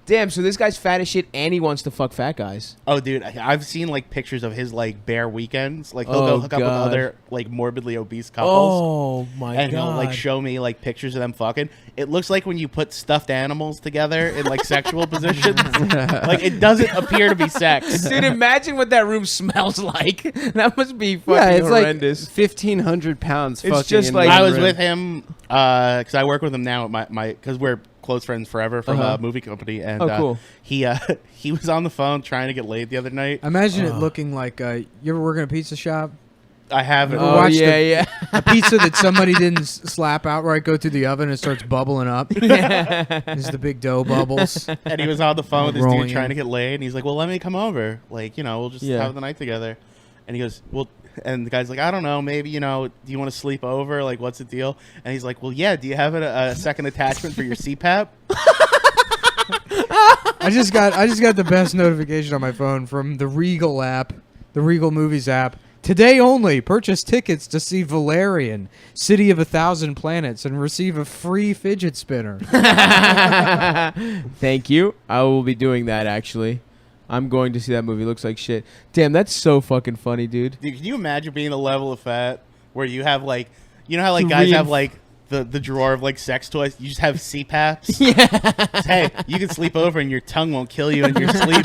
damn. So this guy's fat as shit, and he wants to fuck fat guys. Oh, dude, I've seen like pictures of his like bare weekends. Like he'll Oh, go hook up with God. other like morbidly obese couples. Oh my And god! he'll like show me like pictures of them fucking. It looks like when you put stuffed animals together in like sexual positions. Like it doesn't appear to be sex. Dude, imagine what that room smells like. That must be fucking Yeah, it's horrendous. like 1,500 pounds. It's fucking just in like- one I was room. with him because I work with him now at my because we're close friends forever from Uh-huh. a movie company, and Oh, cool. he was on the phone trying to get laid the other night. Imagine it looking like you ever work in a pizza shop? I haven't. Oh, oh watch yeah, the- yeah. A pizza that somebody didn't slap outright go through the oven and starts bubbling up. There's the big dough bubbles. And he was on the phone with this Rolling dude trying in. to get laid, and he's like, "Well, let me come over. Like, we'll just Yeah. have the night together." And he goes, "Well," and the guy's like, "I don't know. Maybe do you want to sleep over? Like, what's the deal?" And he's like, "Well, yeah. Do you have a second attachment for your CPAP?" I just got the best notification on my phone from the Regal app, the Regal Movies app. Today only, purchase tickets to see Valerian, City of 1,000 Planets, and receive a free fidget spinner. Thank you. I will be doing that actually. I'm going to see that movie. Looks like shit. Damn, that's so fucking funny, dude. Dude, can you imagine being the level of fat where you have like, how like guys have like the drawer of like sex toys? You just have CPAPs. Yeah. Hey, you can sleep over and your tongue won't kill you in your sleep.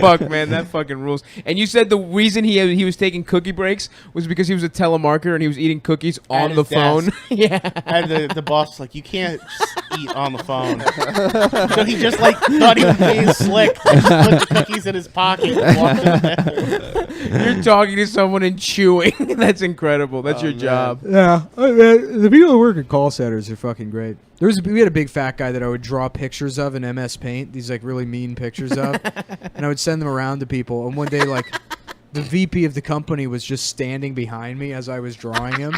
Fuck, man, that fucking rules. And you said the reason he was taking cookie breaks was because he was a telemarketer and he was eating cookies At on the his phone. desk. Yeah. And the boss was like, "You can't just eat on the phone." So he just like thought he was being slick. And just put the cookies in his pocket and walked in the bathroom. You're talking to someone and chewing. That's incredible. That's Oh, your man. job. Yeah, the people who work at call centers are fucking great. We had a big fat guy that I would draw pictures of in MS Paint, these like really mean pictures of, and I would send them around to people. And one day, like, the VP of the company was just standing behind me as I was drawing him.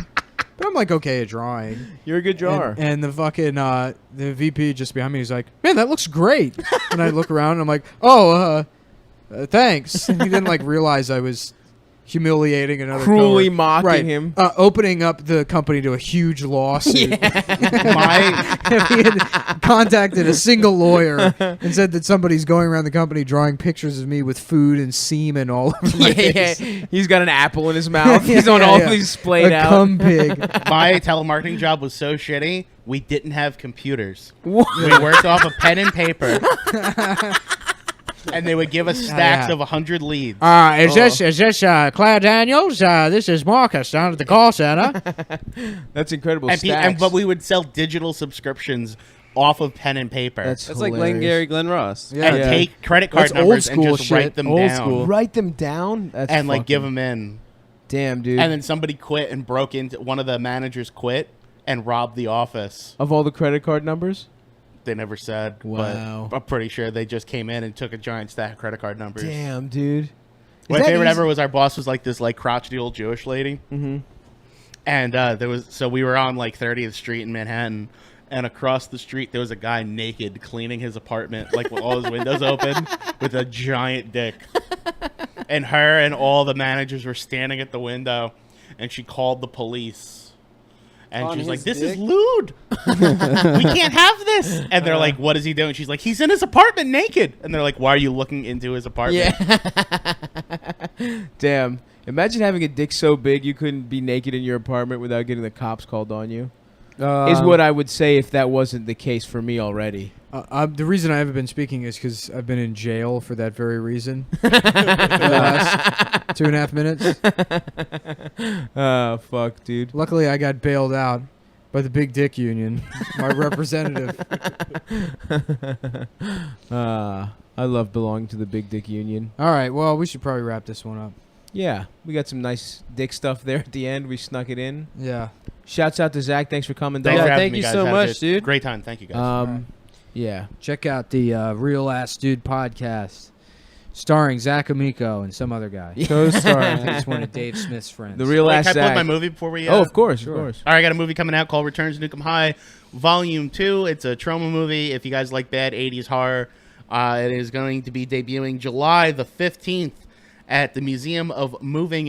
But I'm like, okay at drawing. You're a good drawer. And the fucking the VP just behind me is like, "Man, that looks great." And I look around and I'm like, "Oh, thanks." And he didn't like realize I was humiliating another Cruelly coworker. mocking Right. him. Opening up the company to a huge lawsuit. My If he had contacted a single lawyer and said that somebody's going around the company drawing pictures of me with food and semen all over my face. He's got an apple in his mouth. Yeah, He's on yeah, all yeah. these splayed A out. cum pig. my telemarketing job was so shitty. We didn't have computers. What? We worked off of pen and paper. And they would give us stacks Yeah. of 100 leads. Is this Claire Daniels? This is Marcus down at the call center. That's incredible. But we would sell digital subscriptions off of pen and paper. That's That's like hilarious. Glengarry Glen Ross. Yeah. and Yeah. take credit card That's old numbers and school just shit. write them Old down. school. Write them down. That's And like give fucking- them in. Damn, dude. And then somebody quit and broke into one of the managers quit and robbed the office. of all the credit card numbers. They never said. Wow. But I'm pretty sure they just came in and took a giant stack of credit card numbers. Damn, dude. My favorite ever was our boss was like this like crotchety old Jewish lady. Mm-hmm. And we were on like 30th Street in Manhattan, and across the street there was a guy naked cleaning his apartment, like with all his windows open, with a giant dick. And her and all the managers were standing at the window, and she called the police. And On she's like, his "This is dick? lewd. We can't have this." And they're like, "What is he doing?" She's like, "He's in his apartment naked." And they're like, "Why are you looking into his apartment?" Yeah. Damn. Imagine having a dick so big you couldn't be naked in your apartment without getting the cops called on you. Is what I would say if that wasn't the case for me already. The reason I haven't been speaking is because I've been in jail for that very reason. For the last 2.5 minutes. Oh, fuck, dude. Luckily, I got bailed out by the Big Dick Union, my representative. I love belonging to the Big Dick Union. All right, well, we should probably wrap this one up. Yeah, we got some nice dick stuff there at the end. We snuck it in. Yeah. Shouts out to Zach. Thanks for coming, Thanks dog. for having thank me, you guys. so Had a much, good- dude. Great time. Thank you, guys. Yeah. Check out the Real Ass Dude podcast, starring Zach Amico and some other guy. Co-starring. He's one of Dave Smith's friends. The real Wait, ass can I plug Zach. my movie before we? Oh, of course, Sure. of course. All right, I got a movie coming out called Returns to Nukem High, Volume 2. It's a trauma movie. If you guys like bad 80s horror, it is going to be debuting July the 15th at the Museum of Moving